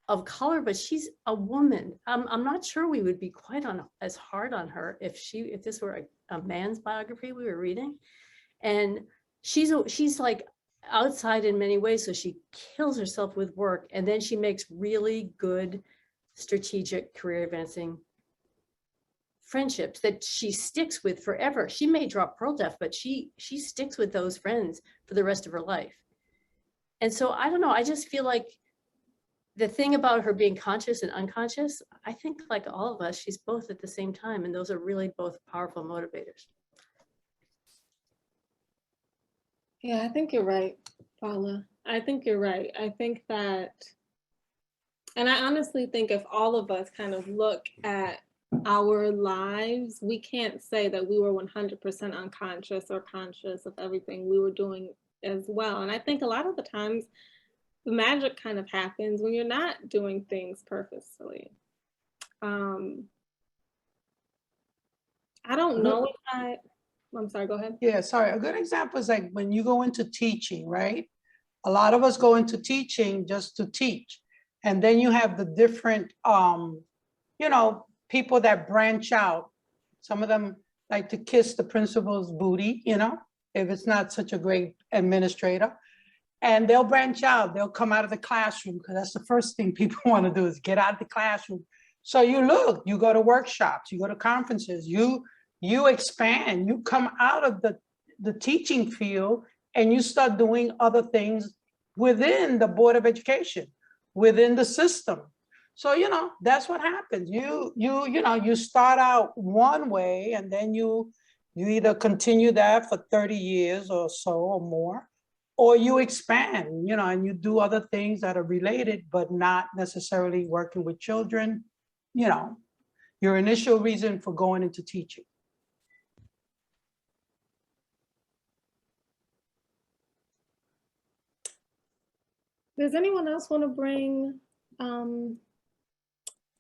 of color, but she's a woman. I'm not sure we would be quite as hard on her if this were a man's biography we were reading. And she's like outside in many ways, so she kills herself with work, and then she makes really good strategic career advancing friendships that she sticks with forever. She may drop Pearl Death, but she sticks with those friends for the rest of her life. And so I don't know, I just feel like the thing about her being conscious and unconscious, I think like all of us, she's both at the same time, and those are really both powerful motivators. Yeah, I think you're right, Paula. I think you're right. I think that, and I honestly think if all of us kind of look at our lives, we can't say that we were 100% unconscious or conscious of everything we were doing as well. And I think a lot of the times, the magic kind of happens when you're not doing things purposefully. I don't know if I'm sorry, go ahead. Yeah, sorry. A good example is like when you go into teaching, right? A lot of us go into teaching just to teach. And then you have the different, you know, people that branch out. Some of them like to kiss the principal's booty, you know, if it's not such a great administrator. And they'll branch out, they'll come out of the classroom, because that's the first thing people want to do is get out of the classroom. So you look, you go to workshops, you go to conferences, you expand, you come out of the teaching field and you start doing other things within the Board of Education, within the system. So, you know, that's what happens. You know, you start out one way and then you either continue that for 30 years or so or more, or you expand, you know, and you do other things that are related, but not necessarily working with children, you know, your initial reason for going into teaching. Does anyone else want to bring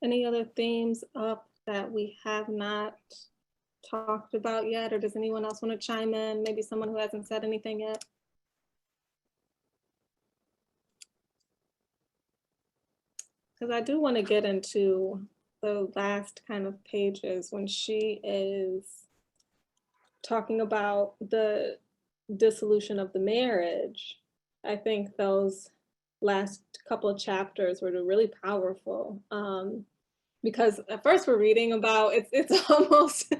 any other themes up that we have not talked about yet? Or does anyone else want to chime in? Maybe someone who hasn't said anything yet? Because I do want to get into the last kind of pages when she is talking about the dissolution of the marriage. I think those last couple of chapters were really powerful, because at first we're reading about it's almost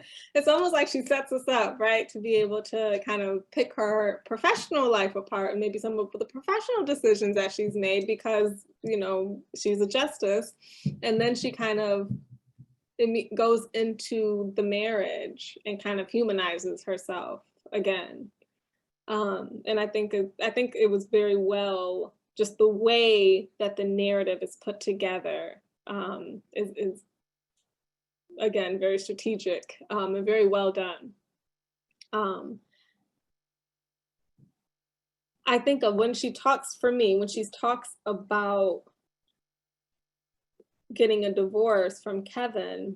like she sets us up, right, to be able to kind of pick her professional life apart and maybe some of the professional decisions that she's made, because, you know, she's a justice. And then she kind of goes into the marriage and kind of humanizes herself again. And I think it was very well, just the way that the narrative is put together is again very strategic and very well done. I think of when she talks, for me, when she talks about getting a divorce from Kevin,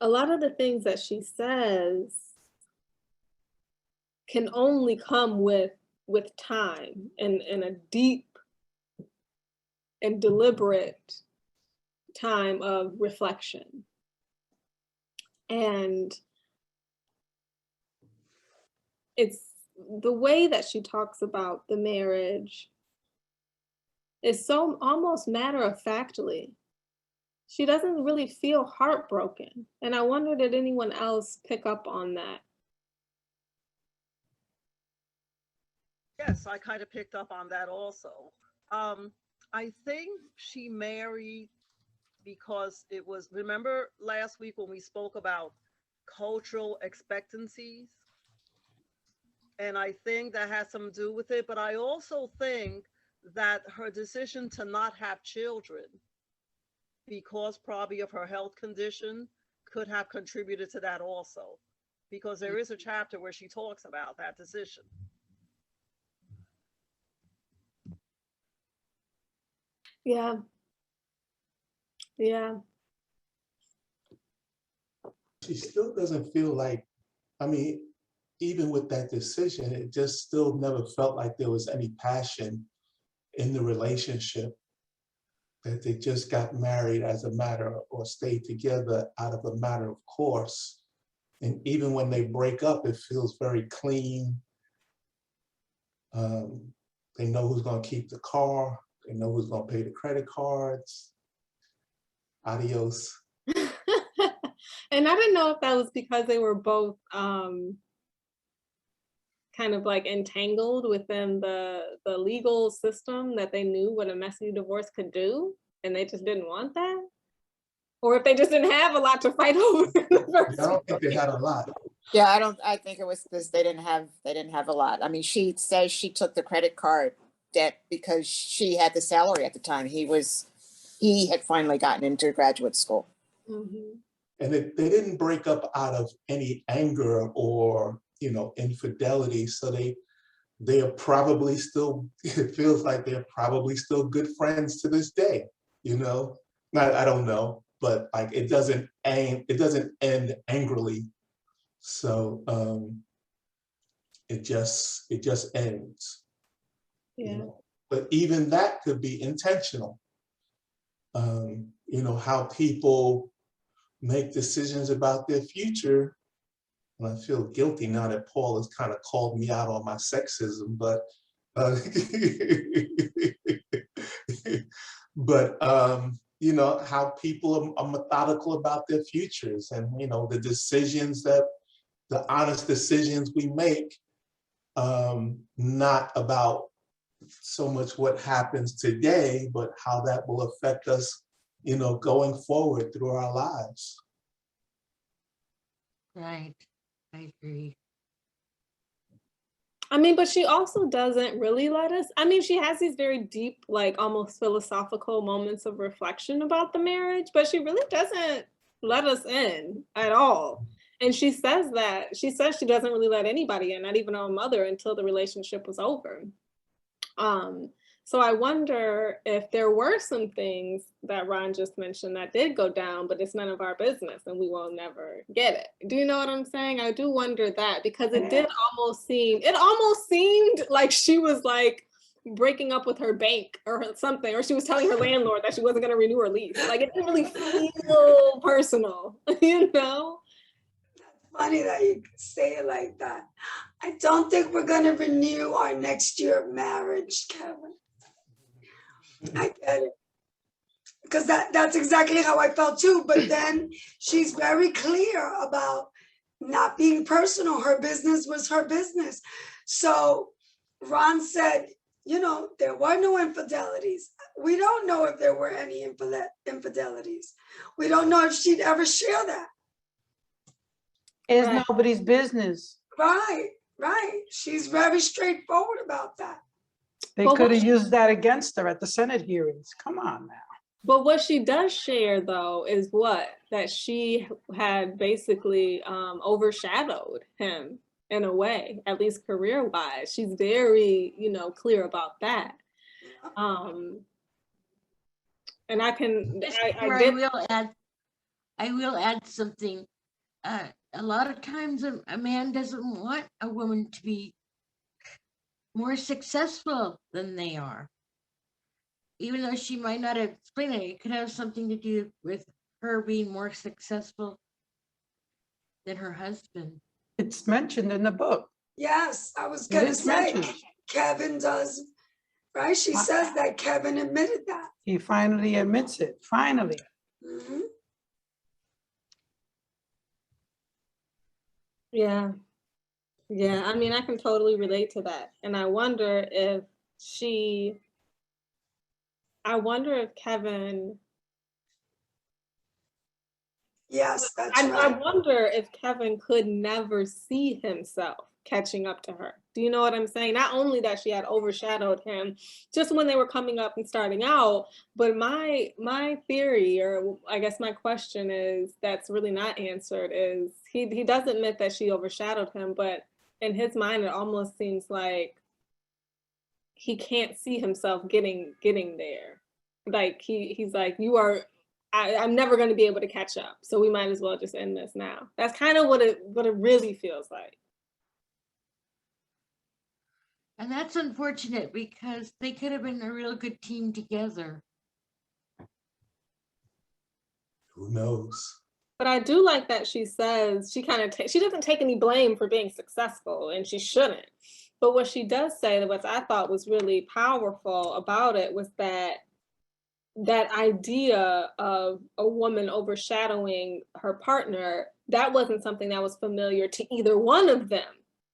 a lot of the things that she says can only come with time and a deep and deliberate time of reflection. And it's the way that she talks about the marriage is so almost matter-of-factly. She doesn't really feel heartbroken. And I wonder, did anyone else pick up on that? Yes, I kind of picked up on that also. I think she married because it was, remember last week when we spoke about cultural expectancies? And I think that has something to do with it. But I also think that her decision to not have children, because probably of her health condition, could have contributed to that also. Because there is a chapter where she talks about that decision. Yeah. Yeah. She still doesn't feel like, I mean, even with that decision, it just still never felt like there was any passion in the relationship, that they just got married as a matter, or stayed together out of a matter of course. And even when they break up, it feels very clean. They know who's going to keep the car. They know who's going to pay the credit cards. Adios. And I didn't know if that was because they were both kind of like entangled within the legal system, that they knew what a messy divorce could do and they just didn't want that, or if they just didn't have a lot to fight over in the first I don't think they had a lot. Yeah, I think it was because they didn't have a lot. I mean, she says she took the credit card debt because she had the salary at the time. He had finally gotten into graduate school. Mm-hmm. And they didn't break up out of any anger or, infidelity. So they are probably still, it feels like they're probably still good friends to this day, I don't know, but like it doesn't end angrily. So it just ends. Yeah. But even that could be intentional. How people make decisions about their future. And I feel guilty now that Paul has kind of called me out on my sexism, but how people are methodical about their futures, and the honest decisions we make, not about so much what happens today, but how that will affect us, going forward through our lives. Right. I agree. I mean, but she also doesn't really let us, she has these very deep, like almost philosophical moments of reflection about the marriage, but she really doesn't let us in at all. And she says she doesn't really let anybody in, not even our mother, until the relationship was over. So I wonder if there were some things that Ron just mentioned that did go down, but it's none of our business and we will never get it. Do you know what I'm saying? I do wonder that, because it almost seemed like she was like breaking up with her bank or something, or she was telling her landlord that she wasn't going to renew her lease. Like it didn't really feel personal, Funny that you say it like that. I don't think we're going to renew our next year of marriage, Kevin. I get it. Because that's exactly how I felt too. But then she's very clear about not being personal. Her business was her business. So Ron said, there were no infidelities. We don't know if there were any infidelities. We don't know if she'd ever share that. It's nobody's business. Right. She's very straightforward about that. They could have used that against her at the Senate hearings. Come on now. But what she does share, though, is that she had basically overshadowed him in a way, at least career-wise. She's very, clear about that. And I can, I Where get, I will add something. A lot of times a man doesn't want a woman to be more successful than they are. Even though she might not have explained it, it could have something to do with her being more successful than her husband. It's mentioned in the book. Yes, I was It gonna is say, mentioned. Kevin does, right? She says that Kevin admitted that. He finally admits it, finally. Mhm. yeah. Yeah, I mean, I can totally relate to that. And I wonder if Kevin, Yes, that's I right. wonder if Kevin could never see himself catching up to her. Do you know what I'm saying? Not only that she had overshadowed him just when they were coming up and starting out, but my theory, or I guess my question is that's really not answered, is he does admit that she overshadowed him, but in his mind it almost seems like he can't see himself getting there. Like he's like, I'm never going to be able to catch up, so we might as well just end this now. That's kind of what it really feels like. And that's unfortunate because they could have been a real good team together. Who knows? But I do like that she says she doesn't take any blame for being successful, and she shouldn't. But what she does say, what I thought was really powerful about it, was that idea of a woman overshadowing her partner, that wasn't something that was familiar to either one of them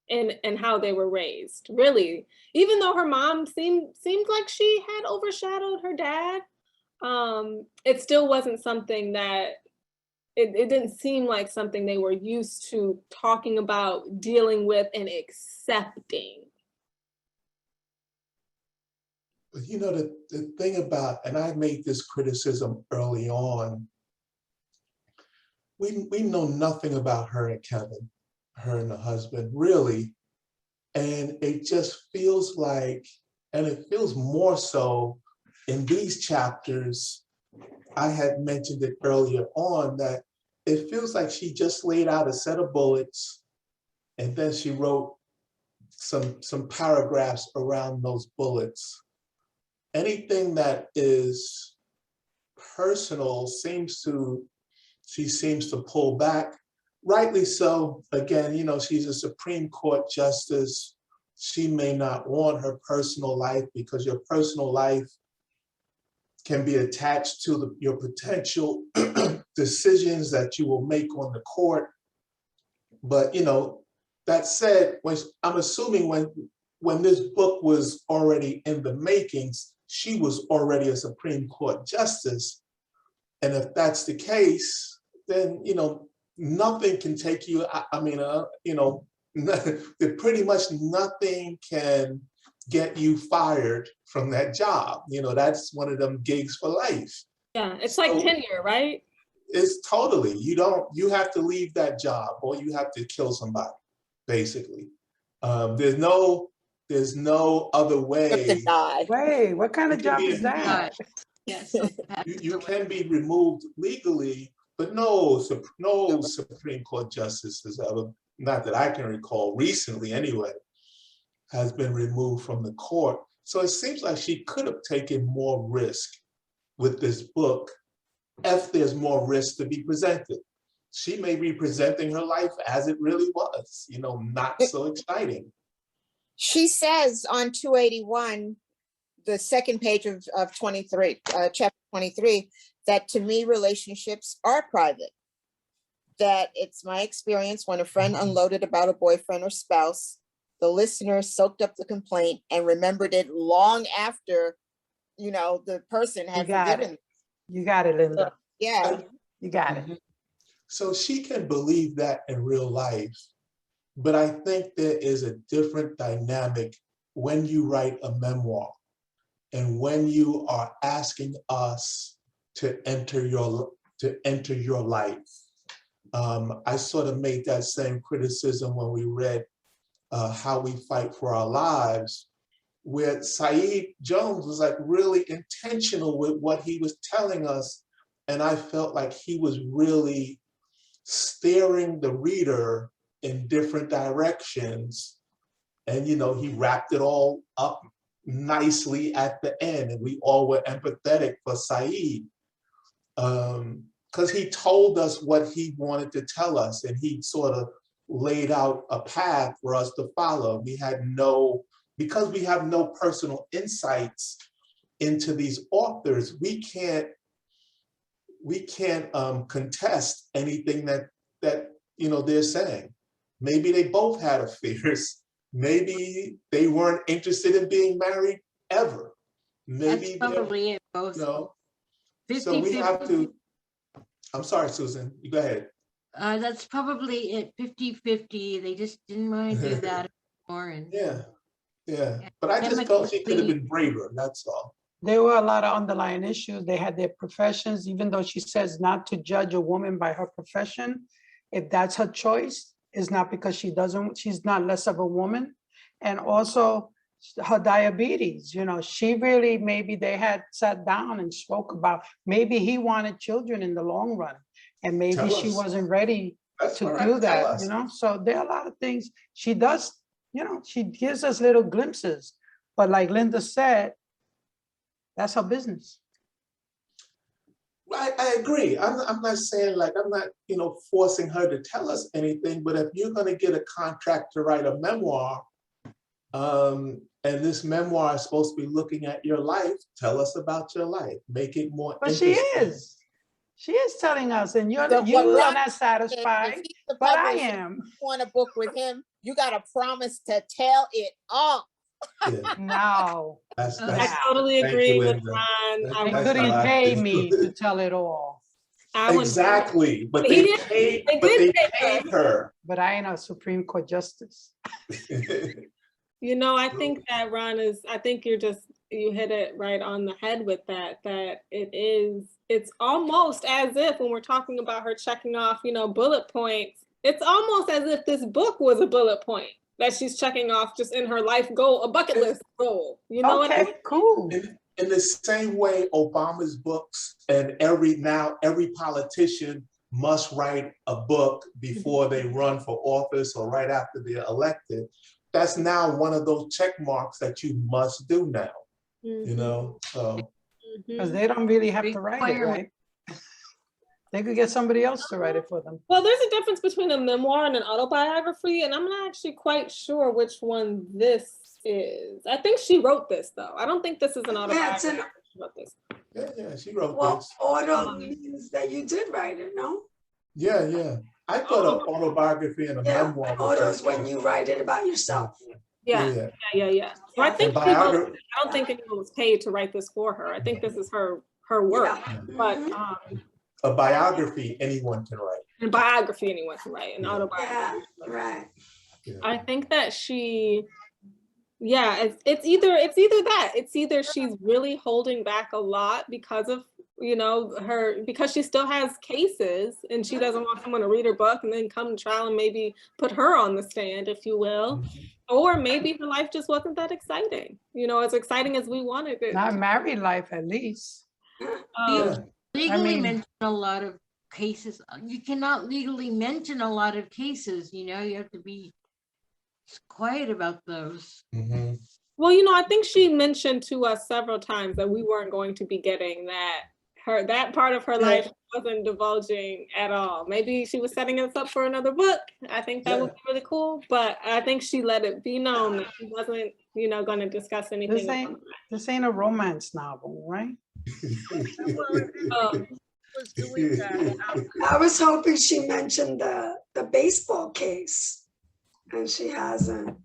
and how they were raised, really. Even though her mom seemed like she had overshadowed her dad, it still wasn't something that it didn't seem like something they were used to talking about, dealing with, and accepting. But you know, the thing about, and I made this criticism early on, we know nothing about her and Kevin, her and the husband, really. And it just feels like, and it feels more so in these chapters, I had mentioned it earlier on, that it feels like she just laid out a set of bullets and then she wrote some paragraphs around those bullets. Anything that is personal she seems to pull back. Rightly so. Again, you know, she's a Supreme Court justice. She may not want her personal life, because your personal life can be attached to your potential decisions that you will make on the court. But, you know, that said, I'm assuming when this book was already in the makings, she was already a Supreme Court justice. And if that's the case, then, you know, nothing can take you, you know, pretty much nothing can get you fired from that job. You know, that's one of them gigs for life. Yeah, it's like tenure, right? It's totally, you have to leave that job or you have to kill somebody, basically. There's no other way. To die. Wait, what kind of job is that? Yes. You can be removed legally, but no Supreme Court justice has ever, not that I can recall recently anyway, has been removed from the court. So it seems like she could have taken more risk with this book if there's more risk to be presented. She may be presenting her life as it really was, you know, not so exciting. She says on 281, the second page of 23, chapter 23, that to me, relationships are private. That it's my experience when a friend unloaded about a boyfriend or spouse, the listener soaked up the complaint and remembered it long after, you know, the person had forgiven. You got it, Linda. So, yeah. You got it. So she can believe that in real life, but I think there is a different dynamic when you write a memoir and when you are asking us to enter your life. I sort of made that same criticism when we read How We Fight for Our Lives, where Saeed Jones was like really intentional with what he was telling us. And I felt like he was really steering the reader in different directions. And, you know, he wrapped it all up nicely at the end. And we all were empathetic for Saeed. Because he told us what he wanted to tell us, and he sort of laid out a path for us to follow. We had no, because we have no personal insights into these authors, we can't contest anything that you know they're saying. Maybe they both had affairs. Maybe they weren't interested in being married ever. Maybe That's probably it, both. No. 50, So we have to. I'm sorry, Susan. You go ahead. That's probably it, 50-50. They just didn't want to do that anymore. And Yeah. But I just felt she could have been braver. That's all. There were a lot of underlying issues. They had their professions, even though she says not to judge a woman by her profession. If that's her choice, it's not because she's not less of a woman. And also her diabetes, you know, she really, maybe they had sat down and spoke about, maybe he wanted children in the long run. And maybe she wasn't ready to do that, you know? So there are a lot of things she does, you know, she gives us little glimpses. But like Linda said, that's her business. I agree. I'm not saying like, I'm not, you know, forcing her to tell us anything, but if you're going to get a contract to write a memoir, and this memoir is supposed to be looking at your life, tell us about your life. Make it more interesting. She is telling us, and you are not satisfied, but I am. If you want a book with him, you got to promise to tell it all. No. I totally agree with Ron. They couldn't pay me to tell it all. Exactly, but they paid her. But I ain't a Supreme Court justice. You know, I think that Ron I think you hit it right on the head with that it's almost as if when we're talking about her checking off, you know, bullet points, it's almost as if this book was a bullet point that she's checking off just in her life goal, a bucket list goal. You know what I mean? Cool. In the same way, Obama's books and every politician must write a book before they run for office or right after they're elected. That's now one of those check marks that you must do now, you know? So. Because they don't really have to write it, right? They could get somebody else to write it for them. Well, there's a difference between a memoir and an autobiography, and I'm not actually quite sure which one this is. I think she wrote this, though. I don't think this is an autobiography. Yeah, she wrote this. Yeah, she wrote this. Auto means that you did write it, no? Yeah. I thought an autobiography and a memoir. Auto is when you write it about yourself. Yeah. So I think I don't think anyone was paid to write this for her. I think this is her work. Yeah. But a biography anyone can write. A biography anyone can write. An autobiography. Yeah, right. Yeah. I think that it's either that. It's either she's really holding back a lot because of, you know, because she still has cases and she doesn't want someone to read her book and then come to trial and maybe put her on the stand, if you will. Or maybe her life just wasn't that exciting, you know, as exciting as we wanted it. Not married life, at least. Legally mention a lot of cases. You cannot legally mention a lot of cases, you know, you have to be quiet about those. Mm-hmm. Well, you know, I think she mentioned to us several times that we weren't going to be getting that part of her life wasn't divulging at all. Maybe she was setting us up for another book. I think that would be really cool, but I think she let it be known that she wasn't, you know, going to discuss anything. This ain't a romance novel, right? I was hoping she mentioned the baseball case, and she hasn't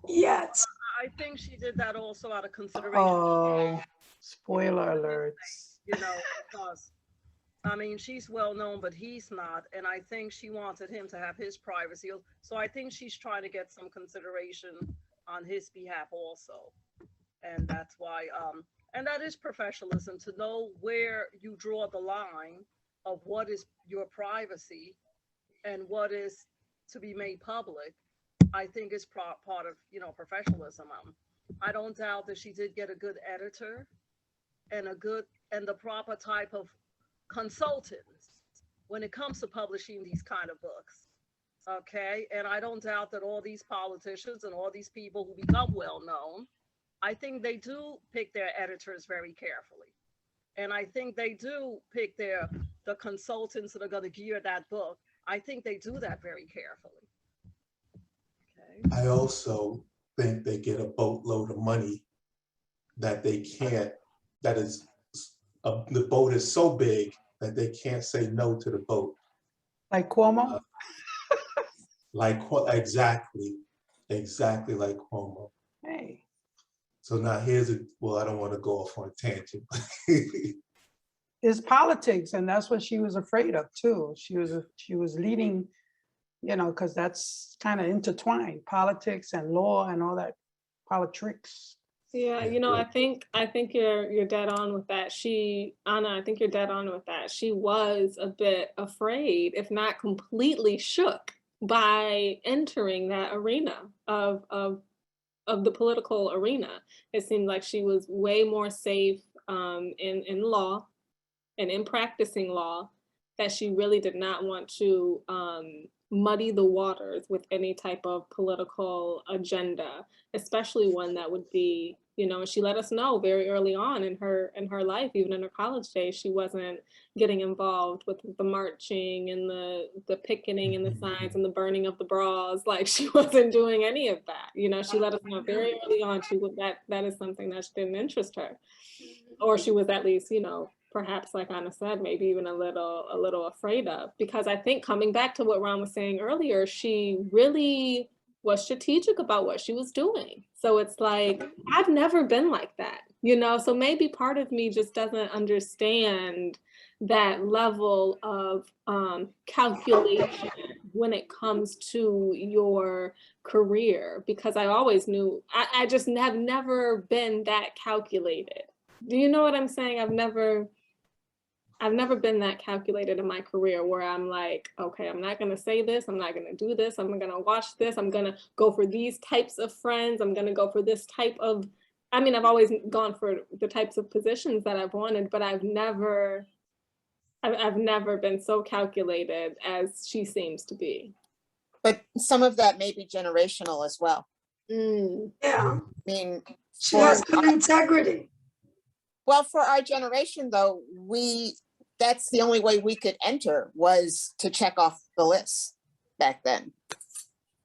yet. I think she did that also out of consideration. Oh, spoiler alerts. You know, because I mean, she's well known, but he's not, and I think she wanted him to have his privacy. So I think she's trying to get some consideration on his behalf also, and that's why. And that is professionalism, to know where you draw the line of what is your privacy and what is to be made public. I think is part of, you know, professionalism. I don't doubt that she did get a good editor and the proper type of consultants when it comes to publishing these kind of books. Okay, and I don't doubt that all these politicians and all these people who become well known, I think they do pick their editors very carefully. And I think they do pick the consultants that are going to gear that book. I think they do that very carefully. Okay. I also think they get a boatload of money that they can't, the boat is so big that they can't say no to the boat. Like Cuomo? Exactly like Cuomo. Hey. So now well, I don't want to go off on a tangent. It's politics, and that's what she was afraid of too. She was leading, because that's kind of intertwined, politics and law and all that politics. Yeah, I think you're dead on with that. Anna, I think you're dead on with that. She was a bit afraid, if not completely shook, by entering that arena of the political arena. It seemed like she was way more safe in law and in practicing law, that she really did not want to muddy the waters with any type of political agenda, especially one that would be, she let us know very early on in her life, even in her college days, she wasn't getting involved with the marching and the picketing and the signs and the burning of the bras. Like, she wasn't doing any of that. She let us know very early on that is something that didn't interest her, or she was at least, perhaps, like Anna said, maybe even a little afraid of, because I think, coming back to what Ron was saying earlier, she really was strategic about what she was doing. So it's like, I've never been like that, so maybe part of me just doesn't understand that level of calculation when it comes to your career, because I always knew, I just have never been that calculated. Do you know what I'm saying? I've never been that calculated in my career, where I'm like, okay, I'm not going to say this. I'm not going to do this. I'm going to watch this. I'm going to go for these types of friends. I'm going to go for this type of, I've always gone for the types of positions that I've wanted, but I've never been so calculated as she seems to be. But some of that may be generational as well. Yeah. She has good integrity. Well, for our generation, though, that's the only way we could enter, was to check off the list back then,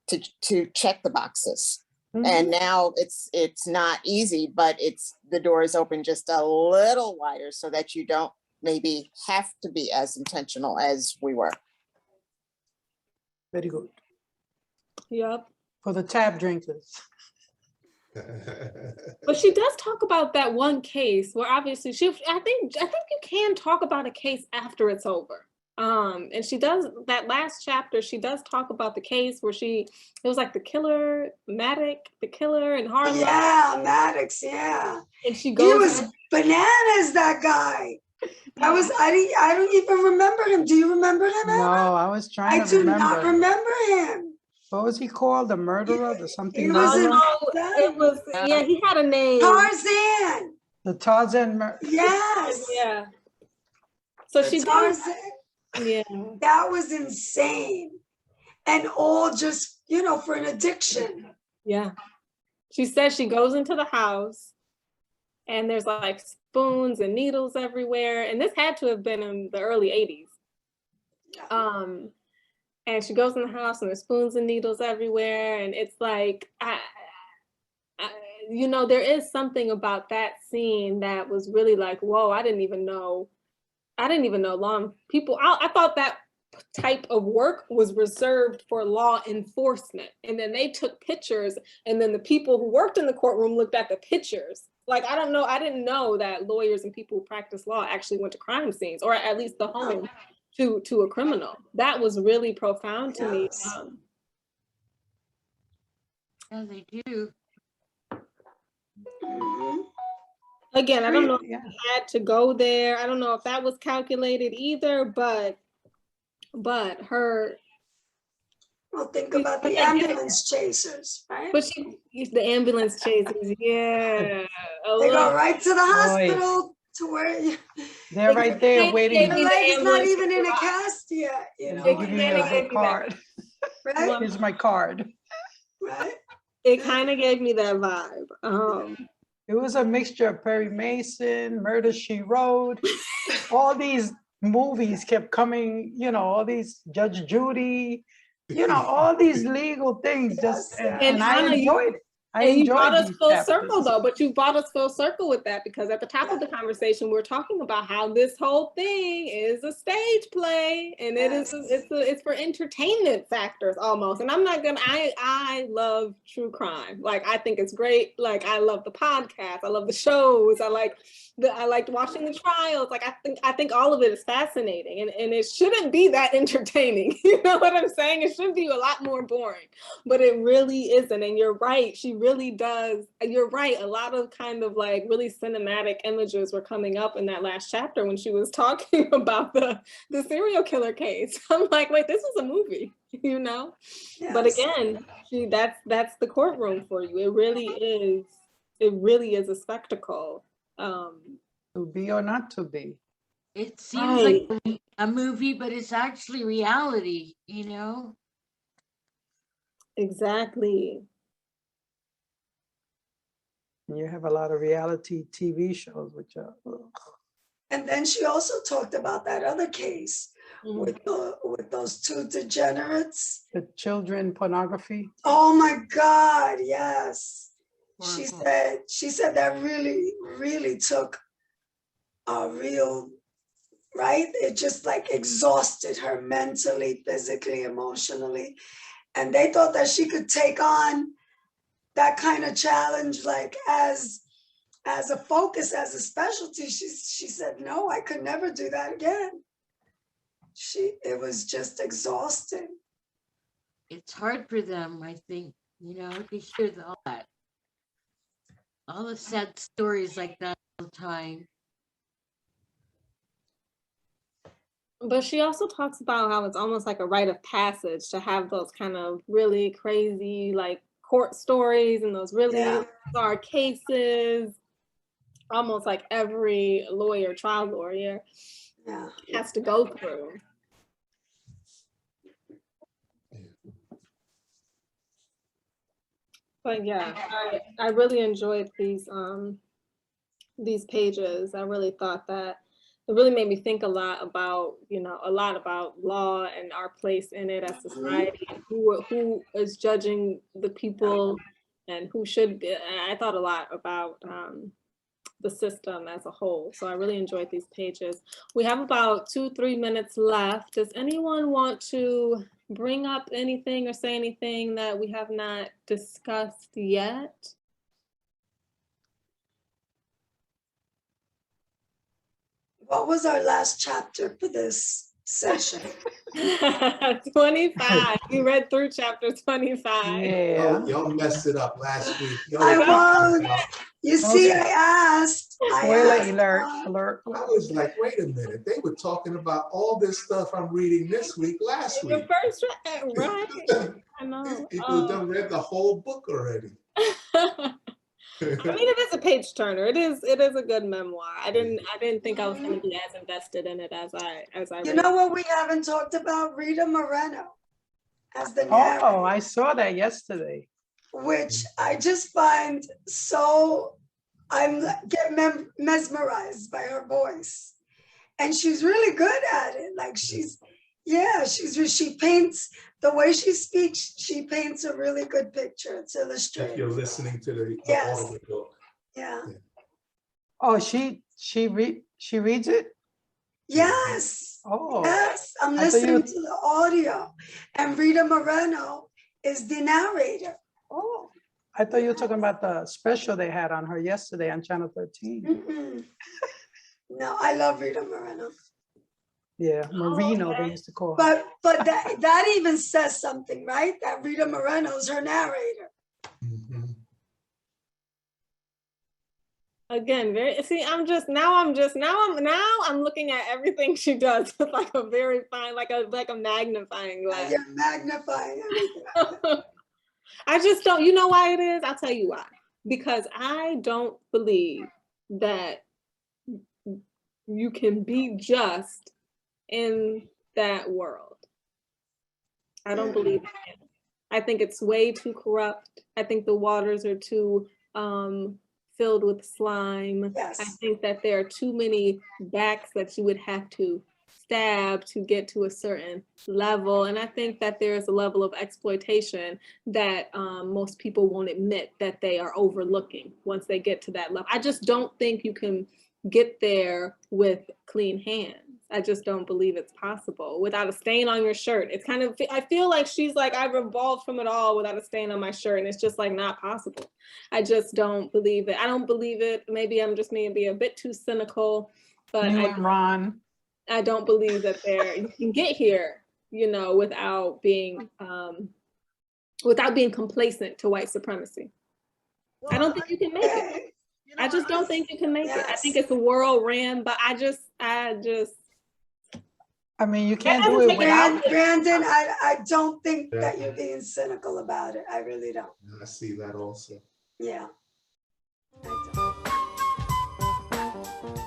to check the boxes. Mm-hmm. And now it's not easy, but the door is open just a little wider so that you don't maybe have to be as intentional as we were. Very good. Yep. For the tab drinkers. But she does talk about that one case where obviously I think you can talk about a case after it's over. And she does, that last chapter, she does talk about the case where it was like the killer in Harlem. Yeah, Maddox, yeah. And he was bananas, that guy. I don't even remember him. Do you remember him? No, I was trying to remember. I do not remember him. What was he called? The murderer? The something? He had a name. Tarzan. The Tarzan. Yes. Yeah. So she Tarzan. Yeah. That was insane. And all just, for an addiction. Yeah. She says she goes into the house and there's like spoons and needles everywhere. And this had to have been in the early 80s. Yeah. And she goes in the house and there's spoons and needles everywhere. And it's like, there is something about that scene that was really like, whoa, I didn't even know law people. I thought that type of work was reserved for law enforcement. And then they took pictures, and then the people who worked in the courtroom looked at the pictures. Like, I didn't know that lawyers and people who practice law actually went to crime scenes, or at least the home to a criminal. That was really profound to me. Yeah, they do. Again, I don't know if I had to go there. I don't know if that was calculated either, but her Well, think about the ambulance chasers, right? But the ambulance chasers, yeah. They go right to the hospital to where they're right there waiting. the leg's not even in a cast yet, you know. They give you your card. Right? Here's my card. Right? It kind of gave me that vibe. It was a mixture of Perry Mason, Murder, She Wrote. All these movies kept coming, you know, all these Judge Judy, you know, all these legal things. And I enjoyed it. And you brought us full circle though, but you brought us full circle with that, because at the top of the conversation, we're talking about how this whole thing is a stage play, and it's for entertainment factors almost. And I'm not gonna, I love true crime. Like, I think it's great. Like, I love the podcast. I love the shows. I liked watching the trials. Like, I think all of it is fascinating, and it shouldn't be that entertaining. You know what I'm saying? It should be a lot more boring, but it really isn't. And you're right. She really does. You're right. A lot of kind of like really cinematic images were coming up in that last chapter when she was talking about the serial killer case. I'm like, wait, this is a movie, you know? Yes. But again, that's the courtroom for you. It really is. It really is a spectacle. To be or not to be. It seems like a movie, but it's actually reality, you know? Exactly. You have a lot of reality TV shows, which are. And then she also talked about that other case with those two degenerates. The children pornography. Oh my God, yes. She said that really took a real, right? It just like exhausted her mentally, physically, emotionally. And they thought that she could take on that kind of challenge, like as a focus, as a specialty. She said, no, I could never do that again. It was just exhausting. It's hard for them, I think, you know, to hear all the sad stories like that all the time. But she also talks about how it's almost like a rite of passage to have those kind of really crazy, like, court stories and those really bizarre cases. Almost like every trial lawyer has to go through. But yeah, I really enjoyed these pages. I really thought that it really made me think a lot about law and our place in it as society, and who is judging the people and who should be. And I thought a lot about the system as a whole. So I really enjoyed these pages. We have about 2-3 minutes left. Does anyone want to bring up anything or say anything that we have not discussed yet? What was our last chapter for this session? 25. You read through chapter 25. Yeah. Oh, y'all messed it up last week. I won't. You see, I asked. Alert. I was like, wait a minute. They were talking about all this stuff I'm reading this week last week. The first, right? I know. These people done read the whole book already. I mean, it is a page turner. It is a good memoir. I didn't think I was going to be as invested in it as I. You know what we haven't talked about? Rita Moreno as the narrator. Oh, I saw that yesterday. Which I just find so, get mesmerized by her voice, and she's really good at it. Like she paints, the way she speaks, she paints a really good picture. It's illustrated. If you're listening to the audio book. Yeah. Oh, she reads it? Yes. Oh. Yes, I'm listening to the audio, and Rita Moreno is the narrator. Oh, I thought you were talking about the special they had on her yesterday on Channel 13. Mm-hmm. No, I love Rita Moreno. Yeah, Marino, they used to call her. But that even says something, right? That Rita Moreno is her narrator. Mm-hmm. again, very, see, I'm looking at everything she does with like a very fine, like a magnifying glass. You're magnifying everything. I just don't, you know why it is? I'll tell you why. Because I don't believe that you can be just in that world. I don't believe it. I think it's way too corrupt. I think the waters are too filled with slime. Yes. I think that there are too many backs that you would have to stab to get to a certain level. And I think that there's a level of exploitation that most people won't admit that they are overlooking once they get to that level. I just don't think you can get there with clean hands. I just don't believe it's possible without a stain on your shirt. It's kind of, I feel like she's like, I've evolved from it all without a stain on my shirt. And it's just like not possible. I just don't believe it. I don't believe it. Maybe I'm just maybe a bit too cynical, but You and Ron. I don't believe that you can get here, you know, without being complacent to white supremacy. I don't think you can make it. I just don't think you can make it. I think it's a whirlwind, but I mean, you can't do it without. Brandon, I don't think that you're being cynical about it. I really don't. I see that also. Yeah. I don't.